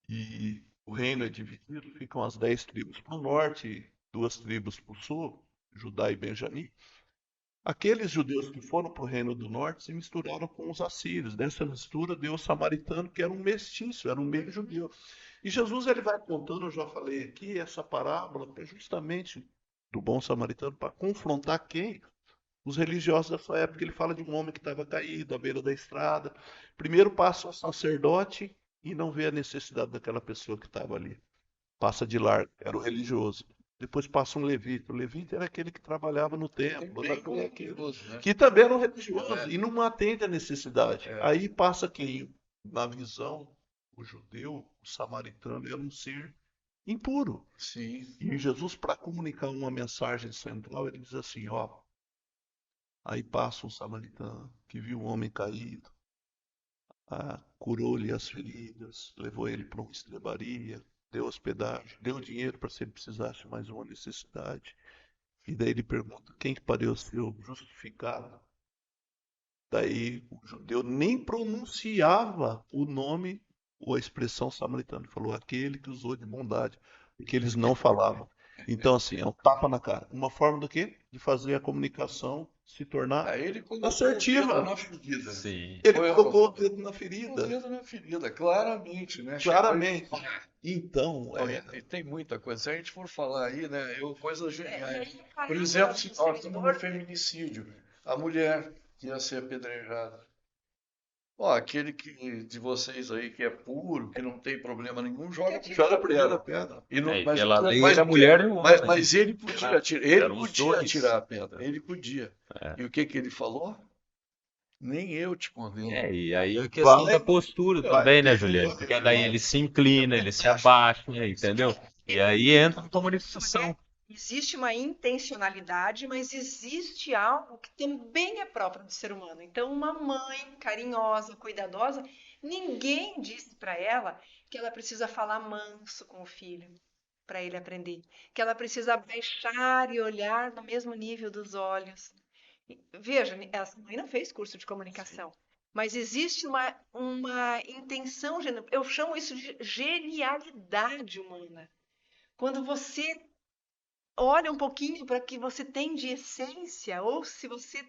e o reino é dividido, ficam as 10 tribos para o norte e 2 tribos para o sul, Judá e Benjamim. Aqueles judeus que foram para o reino do norte se misturaram com os assírios. Dessa mistura deu o samaritano, que era um mestiço, era um meio judeu. E Jesus ele vai contando, eu já falei aqui, essa parábola justamente do bom samaritano para confrontar quem? Os religiosos da sua época. Ele fala de um homem que estava caído à beira da estrada. Primeiro passa um sacerdote e não vê a necessidade daquela pessoa que estava ali. Passa de largo, era o religioso. Depois passa um levita. O levita era aquele que trabalhava no templo, Bem religioso, né? que também era um religioso É. e não atende a necessidade. É. Aí passa quem? Na visão, o judeu, o samaritano, era um ser impuro. Sim. E Jesus, para comunicar uma mensagem central, ele diz assim, ó, aí passa um samaritano que viu o homem caído, curou-lhe as feridas, levou ele para uma estrebaria, deu hospedagem, deu dinheiro para se ele precisasse mais uma necessidade. E daí ele pergunta, quem que pareceu justificado? Daí o judeu nem pronunciava o nome ou a expressão samaritana. Ele falou, aquele que usou de bondade, porque eles não falavam. Então, assim, é um tapa na cara. Uma forma do quê? De fazer a comunicação se tornar Aí ele colocou assertiva. o dedo na ferida. Sim. Ele Foi colocou o dedo na o ferida. dedo na ferida, claramente, né? Claramente. Chegou Então, e tem muita coisa. Se a gente for falar aí, né? Coisas geniais. E aí, Por exemplo, caramba, se do nós estamos no seguidor, feminicídio, a mulher que ia ser apedrejada. Ó, aquele de vocês aí que é puro, que não tem problema nenhum, joga joga a primeira pedra. pedra. E não, É, e mas, pela lei mas, era a mulher e o homem. mas ele podia atirar, Eram os dois. atirar a pedra, ele podia. É. E o que ele falou? Nem eu te condeno. É, e aí a questão Vai- da postura vai também, né, ter- Juliano? Porque daí ele se inclina, ele se abaixa, né, entendeu? E aí entra a comunicação. existe uma intencionalidade, mas existe algo que também é próprio do ser humano. Então, uma mãe carinhosa, cuidadosa, ninguém disse para ela que ela precisa falar manso com o filho para ele aprender, que ela precisa baixar e olhar no mesmo nível dos olhos. Veja, essa mãe não fez curso de comunicação, mas existe uma intenção, eu chamo isso de genialidade humana. Quando você olha um pouquinho para o que você tem de essência, ou se você,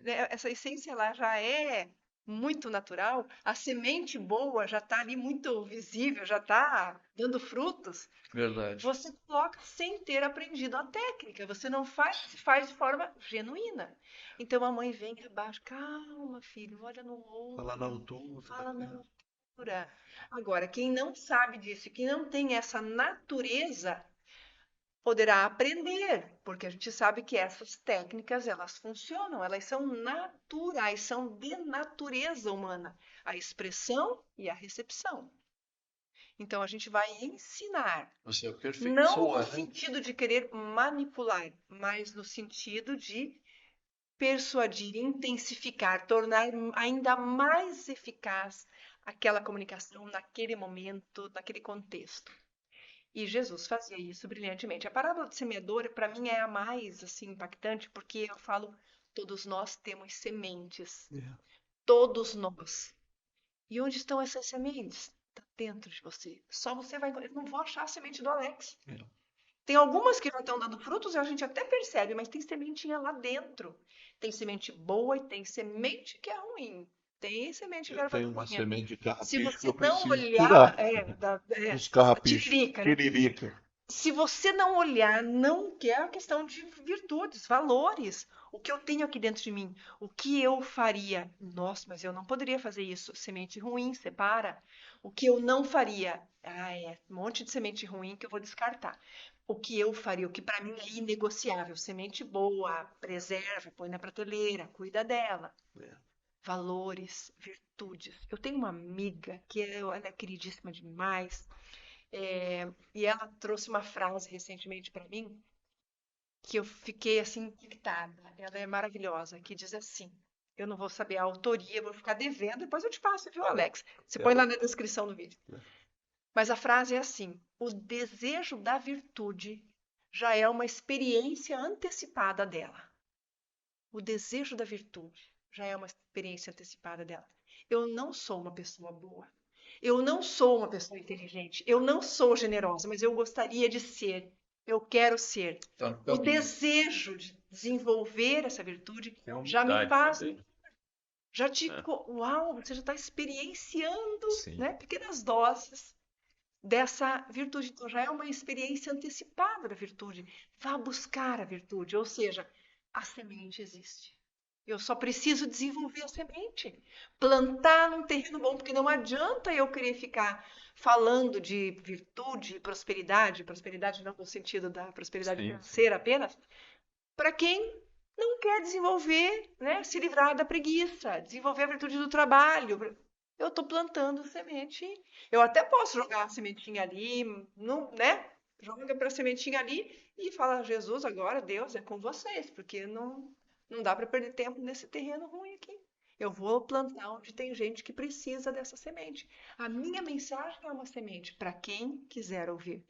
né, essa essência lá já é muito natural, a semente boa já está ali muito visível, já está dando frutos, Verdade. você coloca sem ter aprendido a técnica, você não faz de forma genuína. Então a mãe vem abaixo, calma, filho, olha no olho, Fala na altura. fala na altura. Agora, quem não sabe disso, quem não tem essa natureza, poderá aprender, porque a gente sabe que essas técnicas, elas funcionam, elas são naturais, são de natureza humana, a expressão e a recepção. Então a gente vai ensinar, Você é não aperfeiçoa, no né? sentido de querer manipular, mas no sentido de persuadir, intensificar, tornar ainda mais eficaz aquela comunicação naquele momento, naquele contexto. E Jesus fazia isso brilhantemente. A parábola do semeador, para mim, é a mais assim impactante, porque eu falo, todos nós temos sementes. Todos nós. E onde estão essas sementes? Está dentro de você. Só você vai. Eu não vou achar a semente do Alex. Tem algumas que já estão dando frutos e a gente até percebe, mas tem sementinha lá dentro. Tem semente boa e tem semente que é ruim. Tem semente que Eu era tenho uma semente de Se carrapicho que você eu não preciso olhar, tirar. Os carrapichos. tiririca, né? Tiririca. Se você não olhar, não quer a questão de virtudes, valores. O que eu tenho aqui dentro de mim? O que eu faria? Nossa, mas eu não poderia fazer isso. Semente ruim, separa. O que eu não faria? Um monte de semente ruim que eu vou descartar. O que eu faria? O que para mim é inegociável? Semente boa, preserva, põe na prateleira, cuida dela. Valores, virtudes. Eu tenho uma amiga que ela é queridíssima demais. E ela trouxe uma frase recentemente para mim que eu fiquei assim impactada. Ela é maravilhosa, que diz assim: eu não vou saber a autoria, vou ficar devendo, depois eu te passo, viu, Alex? Você põe lá na descrição do vídeo. Mas a frase é assim: o desejo da virtude já é uma experiência antecipada dela. O desejo da virtude já é uma experiência antecipada dela. Eu não sou uma pessoa boa. Eu não sou uma pessoa inteligente. Eu não sou generosa, mas eu gostaria de ser. Eu quero ser. Tá no O caminho. desejo de desenvolver essa virtude É uma já me humildade faz, também. já te, É. uau, você já está experienciando, Sim. né, pequenas doses dessa virtude. Então já é uma experiência antecipada da virtude. Vá buscar a virtude, ou seja, a semente existe. Eu só preciso desenvolver a semente, plantar num terreno bom, porque não adianta eu querer ficar falando de virtude, prosperidade não no sentido da prosperidade Sim, sim. financeira apenas, para quem não quer desenvolver, né, se livrar da preguiça, desenvolver a virtude do trabalho. Eu estou plantando semente. Eu até posso jogar a sementinha ali, não, né? Joga para a sementinha ali e fala: Jesus, agora Deus é com vocês, porque não dá para perder tempo nesse terreno ruim aqui. Eu vou plantar onde tem gente que precisa dessa semente. A minha mensagem é uma semente para quem quiser ouvir.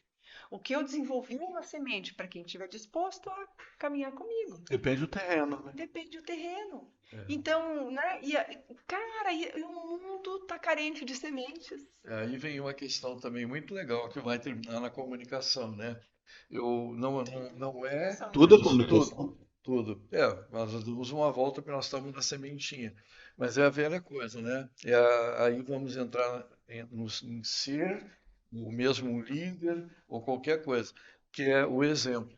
O que eu desenvolvi é uma semente para quem estiver disposto a caminhar comigo. Depende do terreno, né? Depende do terreno. É. Então, né? Cara, o mundo está carente de sementes. Aí vem uma questão também muito legal que vai terminar na comunicação, né? Não é Tudo é isso comunicação. tudo. Nós damos uma volta porque nós estamos na sementinha. Mas é a velha coisa, né? Aí vamos entrar em ser o mesmo líder ou qualquer coisa, que é o exemplo.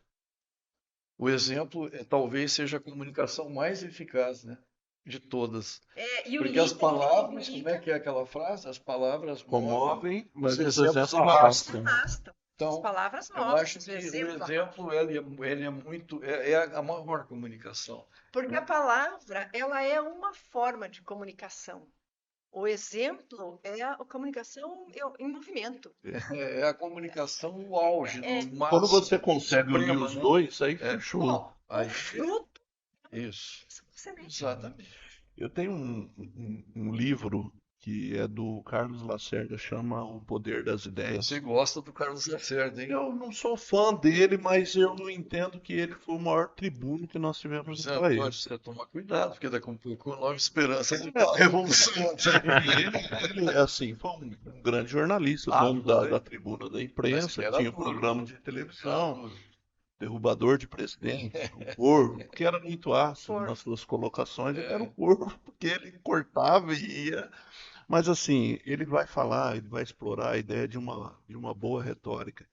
O exemplo talvez seja a comunicação mais eficaz, né? De todas. E o Porque as líder, palavras, como é que é aquela frase? As palavras movem, Comovem, mas os os exemplos exemplos arrastam. arrastam. As Então, palavras eu mostram, acho o que o exemplo arrasta. exemplo ele é muito a maior comunicação, Porque a né? palavra, ela é uma forma de comunicação. O exemplo é a comunicação em movimento. É a comunicação no auge, no Quando máximo, você consegue unir suprema, os né? dois, aí É. fechou. Aí, O fruto isso, são sementes. exatamente. Eu tenho um livro que é do Carlos Lacerda, chama O Poder das Ideias. Você gosta do Carlos Lacerda, hein? Eu não sou fã dele, mas eu entendo que ele foi o maior tribuno que nós tivemos Você no pode país. você tomar cuidado, porque daqui a um pouco a Nova Esperança de uma revolução. Ele, assim, foi um grande jornalista, Ah, dono foi. da tribuna da Mas imprensa, ele era tinha um duro. programa de Era televisão, duro. derrubador de presidente, o corvo, que era muito ácido Corvo. nas suas colocações, ele era o É. corvo, porque ele cortava e ia. Mas assim, ele vai falar, ele vai explorar a ideia de uma boa retórica.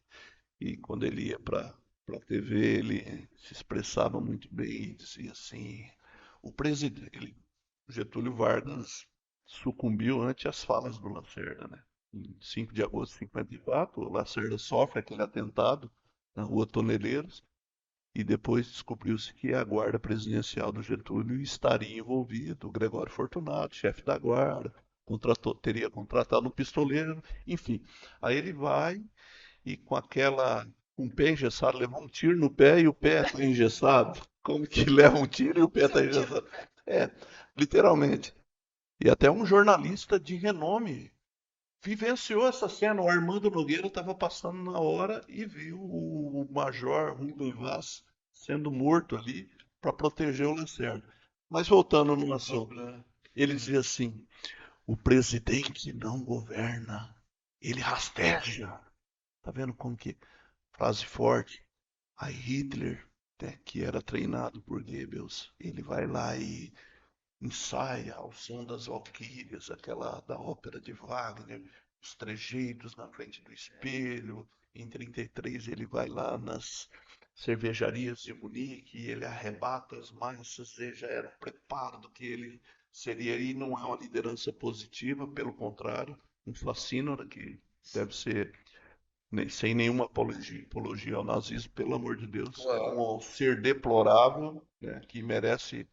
E quando ele ia para a TV, ele se expressava muito bem e dizia assim: o presidente, Getúlio Vargas sucumbiu ante as falas do Lacerda, né? Em 5 de agosto de 54, o Lacerda sofre aquele atentado na rua Toneleiros e depois descobriu-se que a guarda presidencial do Getúlio estaria envolvido, o Gregório Fortunato, chefe da guarda, teria contratado um pistoleiro, enfim. Aí ele vai e com o pé engessado, levou um tiro no pé e o pé está engessado. Como que leva um tiro e o pé está engessado? É, literalmente. E até um jornalista de renome vivenciou essa cena. O Armando Nogueira estava passando na hora e viu o Major Rubem Vaz sendo morto ali para proteger o Lacerda. Mas voltando no assunto, ele dizia assim: o presidente não governa, ele rasteja. Tá vendo como que frase forte? Aí Hitler, né, que era treinado por Goebbels, ele vai lá e ensaia ao som das valquírias, aquela da ópera de Wagner, os trejeitos na frente do espelho. Em 33 ele vai lá nas cervejarias de Munique e ele arrebata as massas, ele já era preparo do que ele seria, e não é uma liderança positiva, pelo contrário, um fascínora que deve ser sem nenhuma apologia ao nazismo, pelo amor de Deus, é Claro. um ser deplorável, né, que merece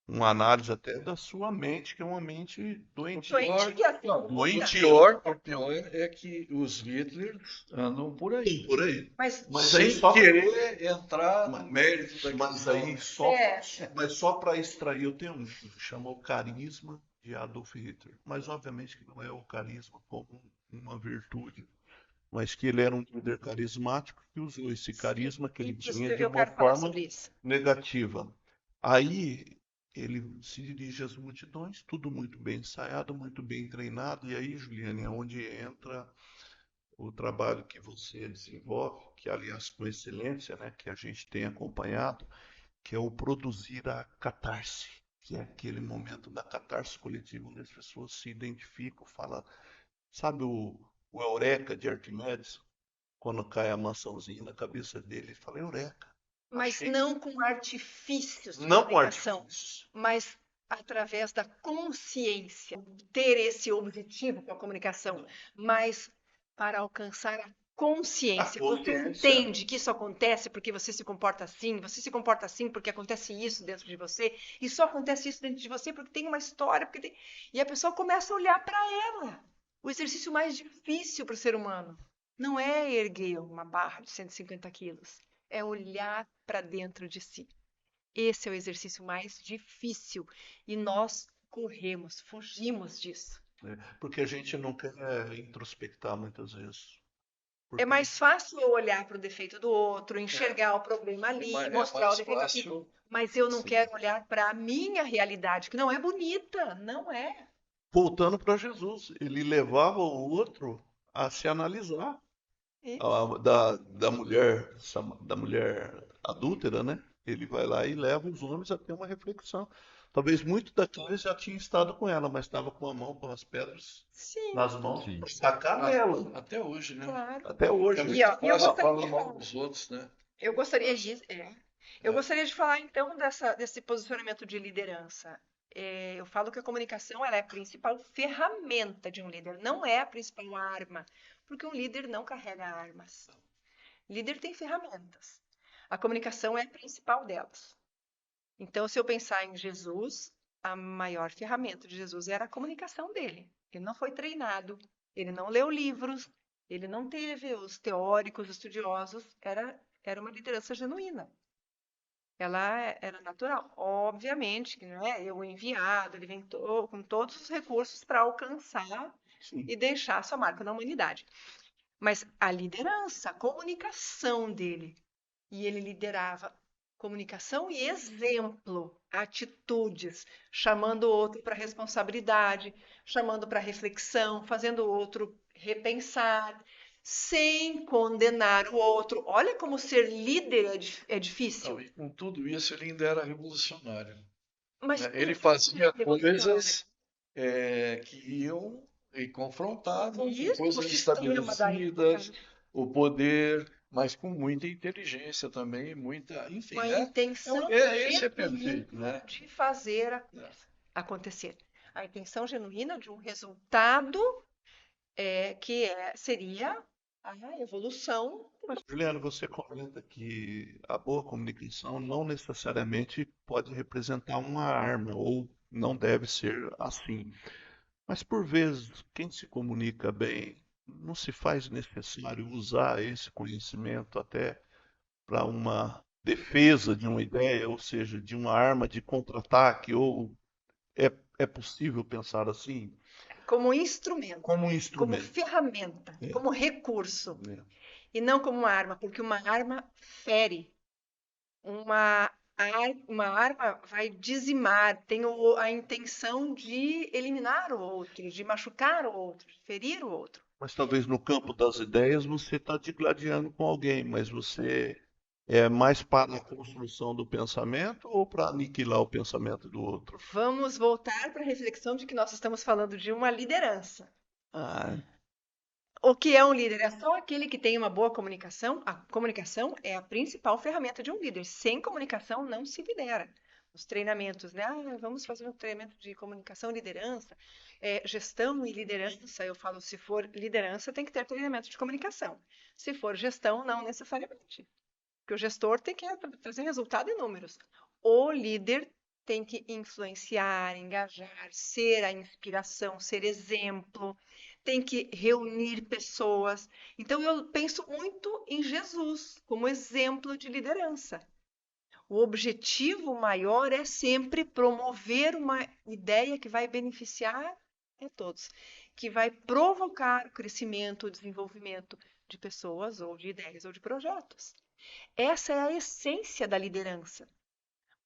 uma análise até da sua mente, que é uma mente doentia. Doente que assim, Doentia. O pior é que os Hitlers andam por aí. Por aí. Mas aí Sem só- querer entrar no mérito da Mas questão. aí só, É. mas só para extrair, eu tenho um livro que chama O Carisma de Adolf Hitler. Mas obviamente que não é o carisma como uma virtude, mas que ele era um líder carismático que usou esse carisma que ele isso, tinha de eu uma quero falar forma sobre isso. negativa. Aí ele se dirige às multidões, tudo muito bem ensaiado, muito bem treinado, e aí, Juliane, é onde entra o trabalho que você desenvolve, que aliás com excelência, né, que a gente tem acompanhado, que é o produzir a catarse, que é aquele momento da catarse coletiva, onde as pessoas se identificam, falam, sabe o Eureka de Arquimedes? Quando cai a maçãzinha na cabeça dele, ele fala, Eureka, Mas achei. não com artifícios de Não com comunicação, artifícios. mas através da consciência, ter esse objetivo com a comunicação, mas para alcançar a consciência. A Você consciência. entende que isso acontece porque você se comporta assim, você se comporta assim porque acontece isso dentro de você, e só acontece isso dentro de você porque tem uma história, e a pessoa começa a olhar para ela. O exercício mais difícil para o ser humano não é erguer uma barra de 150 quilos, é olhar para dentro de si. Esse é o exercício mais difícil e nós corremos, fugimos disso. Porque a gente não quer introspectar muitas vezes. É Porque mais fácil eu olhar para o defeito do outro, enxergar o problema ali, mostrar o mais defeito aqui, fácil. mas eu não Sim. quero olhar para a minha realidade, que não é bonita, não é. voltando para Jesus, ele levava o outro a se analisar. Isso. Da mulher adúltera, né? Ele vai lá e leva os homens a ter uma reflexão. Talvez muito daqueles já tinham estado com ela, mas estava com a mão, com as pedras Sim, nas mãos Sim. para sacar nela. Até hoje, né? claro. Até hoje. É né? E, ó, muito e eu fácil gostaria falar de mal falar. dos outros, né? Eu gostaria disso, Eu gostaria de falar então desse posicionamento de liderança. Eu falo que a comunicação ela é a principal ferramenta de um líder, não é a principal arma, porque um líder não carrega armas. Líder tem ferramentas. A comunicação é a principal delas. Então, se eu pensar em Jesus, a maior ferramenta de Jesus era a comunicação dele. Ele não foi treinado, ele não leu livros, ele não teve os teóricos, os estudiosos, era uma liderança genuína. Ela era natural. Obviamente que não é o enviado, ele vem com todos os recursos para alcançar Sim. e deixar a sua marca na humanidade. Mas a liderança, a comunicação dele, e ele liderava comunicação e exemplo, atitudes, chamando o outro para responsabilidade, chamando para reflexão, fazendo o outro repensar, sem condenar o outro. Olha como ser líder é difícil. Não, e com tudo isso ele ainda era revolucionário. Mas Né? por Ele que fazia revolucionário? coisas que iam e confrontavam com Isso, o coisas sistema da época, estabelecidas, o poder, mas com muita inteligência também, muita, enfim, com a né? intenção Esse é perfeito, genuína né? de fazer a coisa acontecer. A intenção genuína de um resultado seria a evolução. Mas, Juliano, você comenta que a boa comunicação não necessariamente pode representar uma arma, ou não deve ser assim. Mas, por vezes, quem se comunica bem, não se faz necessário usar esse conhecimento até para uma defesa de uma ideia, ou seja, de uma arma de contra-ataque, ou é, é possível pensar assim? Como instrumento, Como um como instrumento. ferramenta, É, como recurso, é. e não como uma arma, porque uma arma fere. Uma arma vai dizimar, tem a intenção de eliminar o outro, de machucar o outro, de ferir o outro. Mas talvez no campo das ideias você está digladiando com alguém, mas você é mais para a construção do pensamento ou para aniquilar o pensamento do outro? Vamos voltar para a reflexão de que nós estamos falando de uma liderança. Ah, O que é um líder? É só aquele que tem uma boa comunicação. A comunicação é a principal ferramenta de um líder. Sem comunicação não se lidera. Os treinamentos, né? Vamos fazer um treinamento de comunicação e liderança. Gestão e liderança, eu falo, se for liderança, tem que ter treinamento de comunicação. Se for gestão, não necessariamente. Porque o gestor tem que trazer resultado e números. O líder tem que influenciar, engajar, ser a inspiração, ser exemplo, tem que reunir pessoas. Então, eu penso muito em Jesus como exemplo de liderança. O objetivo maior é sempre promover uma ideia que vai beneficiar a todos, que vai provocar o crescimento, o desenvolvimento de pessoas, ou de ideias, ou de projetos. Essa é a essência da liderança.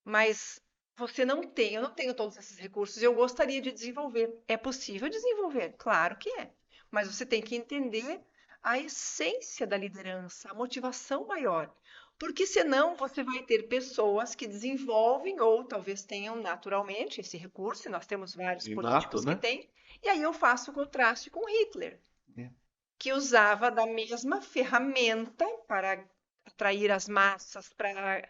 Mas você não tem, eu não tenho todos esses recursos, eu gostaria de desenvolver. É possível desenvolver? Claro que é. Mas você tem que entender a essência da liderança, a motivação maior. Porque senão você vai ter pessoas que desenvolvem ou talvez tenham naturalmente esse recurso, e nós temos vários Inato, políticos que né? têm, e aí eu faço o contraste com Hitler, É. que usava da mesma ferramenta para atrair as massas, para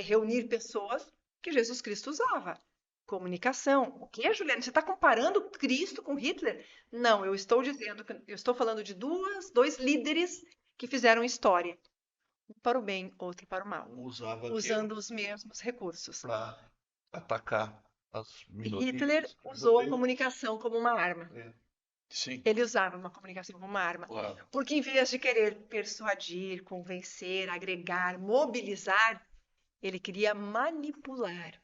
reunir pessoas que Jesus Cristo usava. Comunicação. O que, Juliana? Você está comparando Cristo com Hitler? Não, eu estou dizendo que eu estou falando de dois líderes que fizeram história, um para o bem, outro para o mal, Usava aquilo usando os mesmos recursos. para atacar as E Hitler minorias, usou a judeus. comunicação como uma arma. É, Sim, Ele usava uma comunicação como uma arma. claro. Porque em vez de querer persuadir, convencer, agregar, mobilizar, ele queria manipular.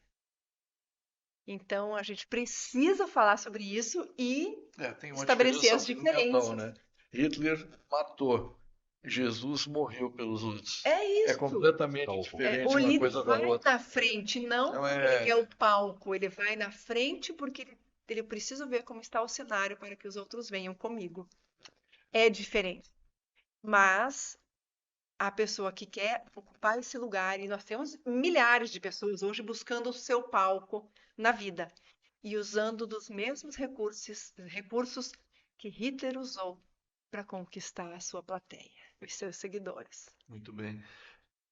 Então a gente precisa falar sobre isso e Tem uma estabelecer diferença as fundamental, diferenças. né? Hitler matou, Jesus morreu pelos outros. É É isso. completamente É, diferente O uma líder coisa da vai outra. na frente, não Então porque ele quer o palco, ele vai na frente porque ele precisa ver como está o cenário para que os outros venham comigo. É diferente. Mas a pessoa que quer ocupar esse lugar, e nós temos milhares de pessoas hoje buscando o seu palco na vida e usando dos mesmos recursos que Hitler usou para conquistar a sua plateia, os seus seguidores. muito bem.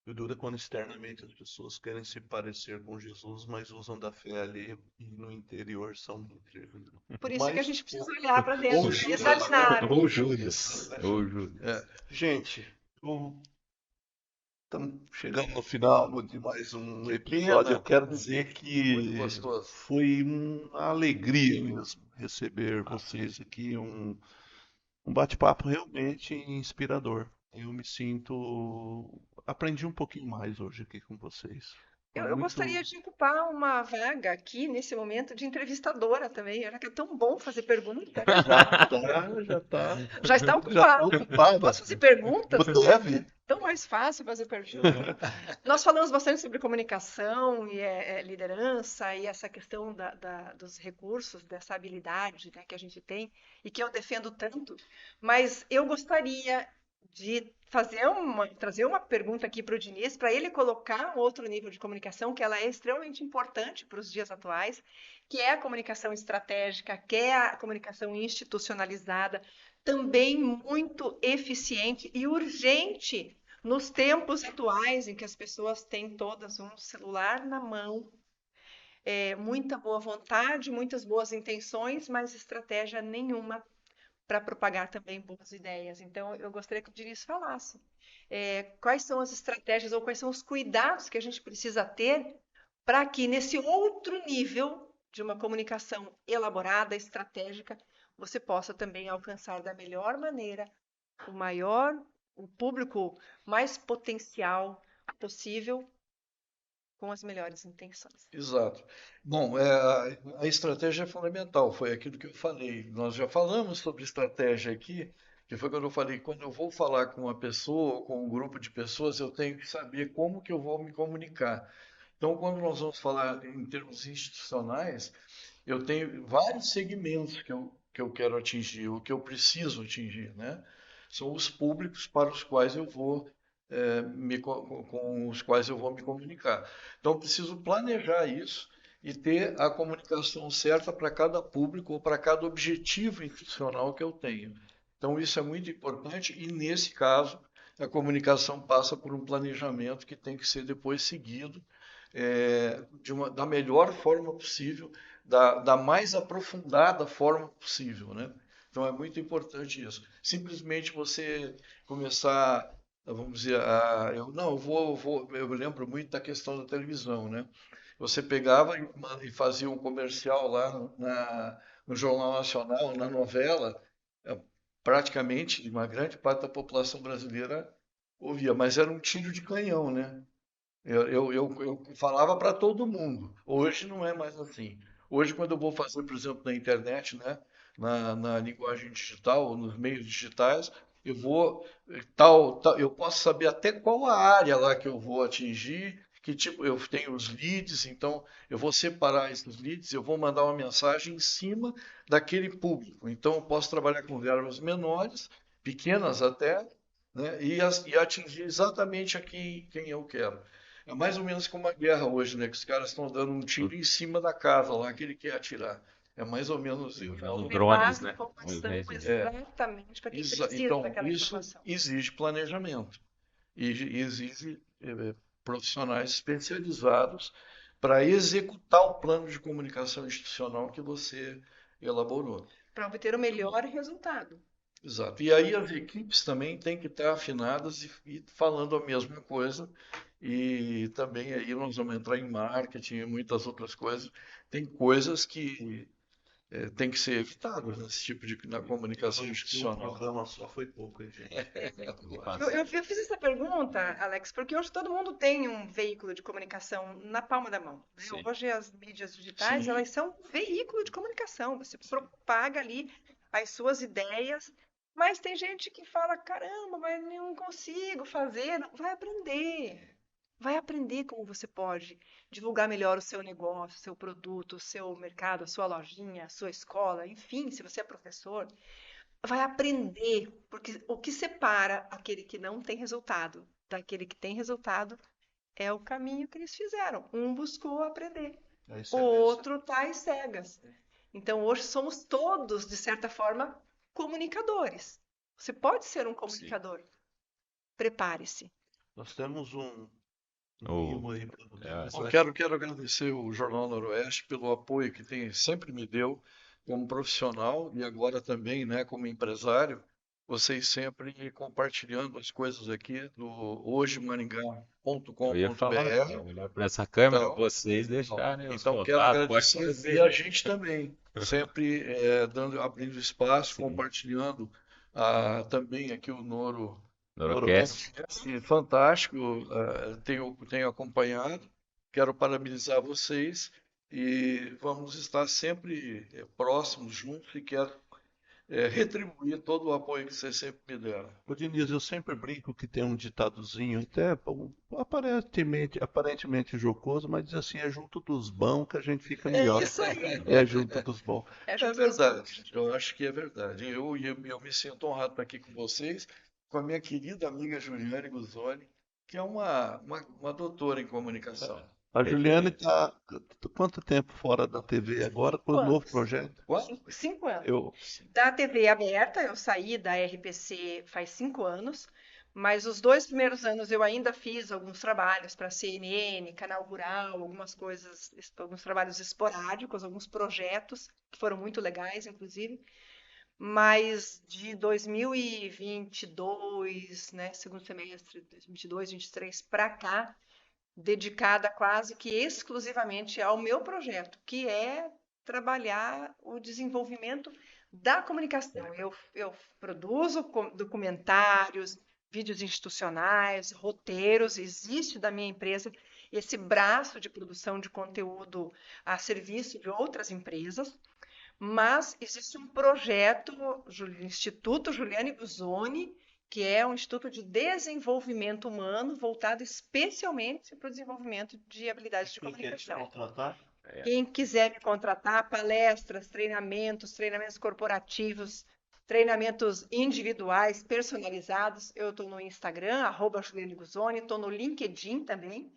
O duro é quando externamente as pessoas querem se parecer com Jesus, mas usam da fé ali e no interior são Hitler. Por isso que a Mas, gente precisa olhar para dentro ou e Judas, examinar. Ou Judas. Ou Judas. É, gente, estamos chegando no final de mais um episódio. Eu quero dizer muito que gostoso. foi uma alegria mesmo receber vocês aqui, um bate-papo realmente inspirador. Eu me sinto. Aprendi um pouquinho mais hoje aqui com vocês. Foi Eu muito. gostaria de ocupar uma vaga aqui, nesse momento, de entrevistadora também. Já que é tão bom fazer pergunta. Já tá. Já está Já tá ocupado. ocupada. Posso fazer perguntas? Deve. Tão mais fácil fazer pergunta. Nós falamos bastante sobre comunicação e liderança e essa questão dos recursos, dessa habilidade, né, que a gente tem e que eu defendo tanto. Mas eu gostaria de trazer uma pergunta aqui para o Diniz, para ele colocar um outro nível de comunicação, que ela é extremamente importante para os dias atuais, que é a comunicação estratégica, que é a comunicação institucionalizada, também muito eficiente e urgente nos tempos atuais em que as pessoas têm todas um celular na mão, muita boa vontade, muitas boas intenções, mas estratégia nenhuma para propagar também boas ideias. Então, eu gostaria que o Diniz falasse quais são as estratégias ou quais são os cuidados que a gente precisa ter para que, nesse outro nível de uma comunicação elaborada, estratégica, você possa também alcançar da melhor maneira o público mais potencial possível com as melhores intenções. Exato. Bom, a estratégia é fundamental, foi aquilo que eu falei. Nós já falamos sobre estratégia aqui, que foi quando eu falei, quando eu vou falar com uma pessoa, com um grupo de pessoas, eu tenho que saber como que eu vou me comunicar. Então, quando nós vamos falar em termos institucionais, eu tenho vários segmentos que eu quero atingir, o que eu preciso atingir, né? São os públicos para os quais eu vou com os quais eu vou me comunicar. Então, eu preciso planejar isso e ter a comunicação certa para cada público ou para cada objetivo institucional que eu tenho. Então, isso é muito importante e, nesse caso, a comunicação passa por um planejamento que tem que ser depois seguido da melhor forma possível, da mais aprofundada forma possível, né? Então, é muito importante isso. Simplesmente você começar, vamos dizer, eu lembro muito da questão da televisão, né? Você pegava e fazia um comercial lá no Jornal Nacional, na novela, praticamente uma grande parte da população brasileira ouvia, mas era um tiro de canhão, né? Eu falava para todo mundo. Hoje não é mais assim. Hoje, quando eu vou fazer, por exemplo, na internet, né, na linguagem digital, ou nos meios digitais, eu posso saber até qual a área lá que eu vou atingir, que tipo, eu tenho os leads, então eu vou separar esses leads, eu vou mandar uma mensagem em cima daquele público. Então eu posso trabalhar com verbas menores, pequenas até, né, e atingir exatamente quem eu quero. É mais ou menos como a guerra hoje, né? Que os caras estão dando um tiro em cima da casa lá, que ele quer atirar. É mais ou menos isso. Usando Então, drones, Levar né? Ao informação invés de... exatamente para quem precisa então daquela isso informação. exige planejamento e exige profissionais especializados para executar o plano de comunicação institucional que você elaborou. Para obter o melhor resultado. Exato. E aí as equipes também têm que estar afinadas e falando a mesma coisa. E também aí nós vamos entrar em marketing e muitas outras coisas. Tem coisas que têm que ser evitadas nesse tipo na comunicação Um institucional. programa só foi pouco, hein, gente? Eu fiz essa pergunta, Alex, porque hoje todo mundo tem um veículo de comunicação na palma da mão, né? Sim. Hoje as mídias digitais, Sim. elas são um veículo de comunicação. Você propaga ali as suas ideias, mas tem gente que fala, caramba, mas eu não consigo fazer. Não, vai aprender. Vai aprender como você pode divulgar melhor o seu negócio, o seu produto, o seu mercado, a sua lojinha, a sua escola, enfim, se você é professor, vai aprender, porque o que separa aquele que não tem resultado daquele que tem resultado é o caminho que eles fizeram. Um buscou aprender, É o excelência. outro está às cegas. Então, hoje somos todos, de certa forma, comunicadores. Você pode ser um comunicador. Prepare-se. Nós temos um Oh, mimo aí para você. Eu quero agradecer o Jornal Noroeste pelo apoio que sempre me deu como profissional e agora também, né, como empresário. Vocês sempre compartilhando as coisas aqui do eu ia falar, hojemaringá.com.br. olhar para essa câmera, Então, vocês deixarem os então quero contatos, pode agradecer fazer. e a gente também, sempre abrindo espaço, Sim. compartilhando também aqui o Norocast. fantástico, tenho acompanhado, quero parabenizar vocês e vamos estar sempre próximos, juntos e quero retribuir todo o apoio que vocês sempre me deram. Ô Diniz, eu sempre brinco que tem um ditadozinho, até aparentemente jocoso, mas diz assim, é junto dos bons que a gente fica melhor. Isso aí. É junto dos bons. É junto verdade, eu acho que é verdade. Eu me sinto honrado de estar aqui com vocês, com a minha querida amiga Juliane Guzoni, que é uma doutora em comunicação. A Juliane está quanto tempo fora da TV agora com o novo Quantos? projeto? Quanto? 5 anos. Eu, Da TV aberta, eu saí da RPC faz 5 anos, mas os 2 primeiros anos eu ainda fiz alguns trabalhos para CNN, Canal Rural, algumas coisas, alguns trabalhos esporádicos, alguns projetos que foram muito legais, inclusive. Mas de 2022, né, segundo semestre de 2022, 2023 para cá, dedicada quase que exclusivamente ao meu projeto, que é trabalhar o desenvolvimento da comunicação. Eu produzo documentários, vídeos institucionais, roteiros, existe da minha empresa esse braço de produção de conteúdo a serviço de outras empresas, mas existe um projeto, Instituto Juliane Guzoni, que é um instituto de desenvolvimento humano voltado especialmente para o desenvolvimento de habilidades de quem quer te comunicação. contratar? Quem quiser me contratar, palestras, treinamentos corporativos, treinamentos individuais, personalizados, eu estou no Instagram, @Juliane Guzoni, estou no LinkedIn também,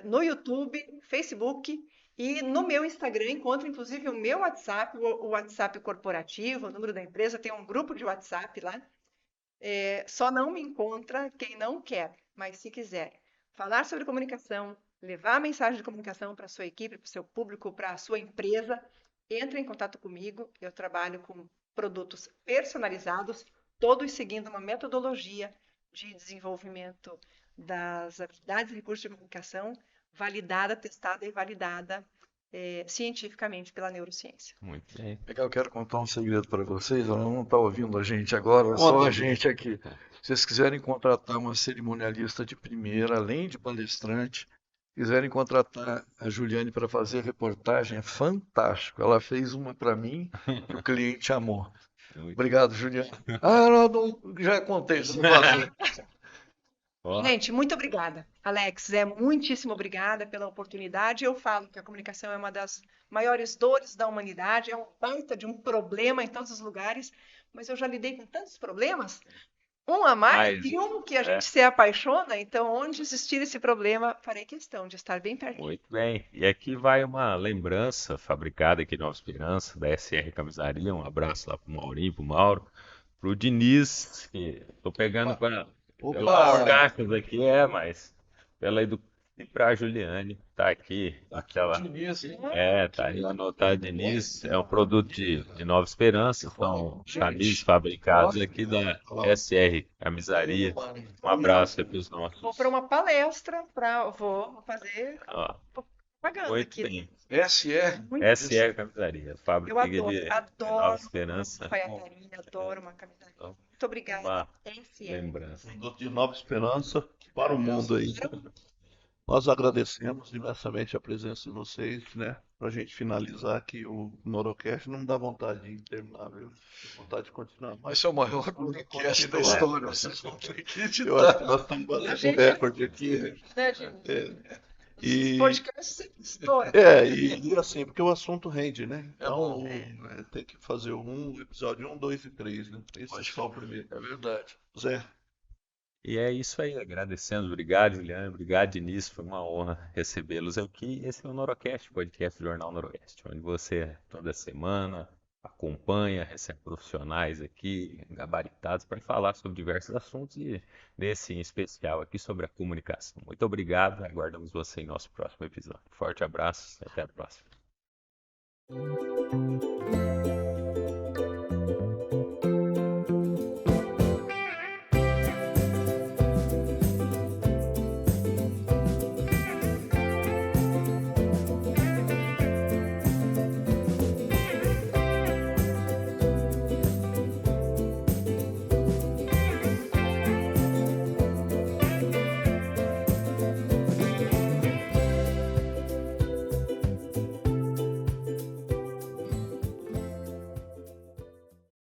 no YouTube, Facebook e no meu Instagram encontro inclusive o meu WhatsApp, o WhatsApp corporativo, o número da empresa, tem um grupo de WhatsApp lá. Só não me encontra quem não quer, mas se quiser falar sobre comunicação, levar a mensagem de comunicação para a sua equipe, para o seu público, para a sua empresa, entre em contato comigo. Eu trabalho com produtos personalizados, todos seguindo uma metodologia de desenvolvimento das habilidades e recursos de comunicação, validada, testada e validada cientificamente pela neurociência. Muito bem. Eu quero contar um segredo para vocês, ela não está ouvindo a gente agora, só a gente aqui. Se vocês quiserem contratar uma cerimonialista de primeira, além de palestrante, quiserem contratar a Juliane para fazer reportagem, é fantástico. Ela fez uma para mim que o cliente amou. Obrigado, Juliane. Já contei isso. Ó, Gente, muito obrigada. Alex, muitíssimo obrigada pela oportunidade. Eu falo que a comunicação é uma das maiores dores da humanidade, é um baita de um problema em todos os lugares, mas eu já lidei com tantos problemas, um a mais mas e um que a é, gente se apaixona, então onde existir esse problema, farei questão de estar bem pertinho. muito bem. E aqui vai uma lembrança fabricada aqui em Nova Esperança, da SR Camisaria. Um abraço lá pro Maurinho, pro Mauro, pro Diniz, que tô pegando pelas Opa! caixas aqui, mas pela e pra Juliane, tá aqui, aquela. Diniz, hein? Tá aí anotado, Diniz. É um produto de Nova Esperança, são camisas fabricadas aqui da SR Camisaria. Um abraço aí pros Vou nossos. para uma palestra, vou fazer Ó, propaganda muito aqui. bem. SR. Muito SR Camisaria, Eu fábrica adoro, de Nova adoro Esperança. alfaiataria, adoro uma camisaria. Então, Muito obrigada. uma SR. lembrança. Produto de Nova Esperança para o mundo aí. Nós agradecemos imensamente a presença de vocês, né? Para a gente finalizar aqui o Norocast, não dá vontade de terminar, viu? Dá vontade de continuar. Mas Esse é o maior podcast da continuar. história. Vocês vão ter que eu acho que editar. nós estamos batendo Gente, recorde aqui. Né, gente? É, Esses e, podcasts sempre estouram. e assim, porque o assunto rende, né? Então, bom. tem que fazer episódio 1, 2 e 3, né? Esse é só o primeiro. É verdade. Zé, E é isso aí, agradecendo. Obrigado, Juliano. Obrigado, Diniz. Foi uma honra recebê-los aqui. Esse é o Norocast, podcast do Jornal Noroeste, onde você toda semana acompanha, recebe profissionais aqui, gabaritados, para falar sobre diversos assuntos e desse em especial aqui sobre a comunicação. Muito obrigado. Aguardamos você em nosso próximo episódio. Forte abraço e até a próxima.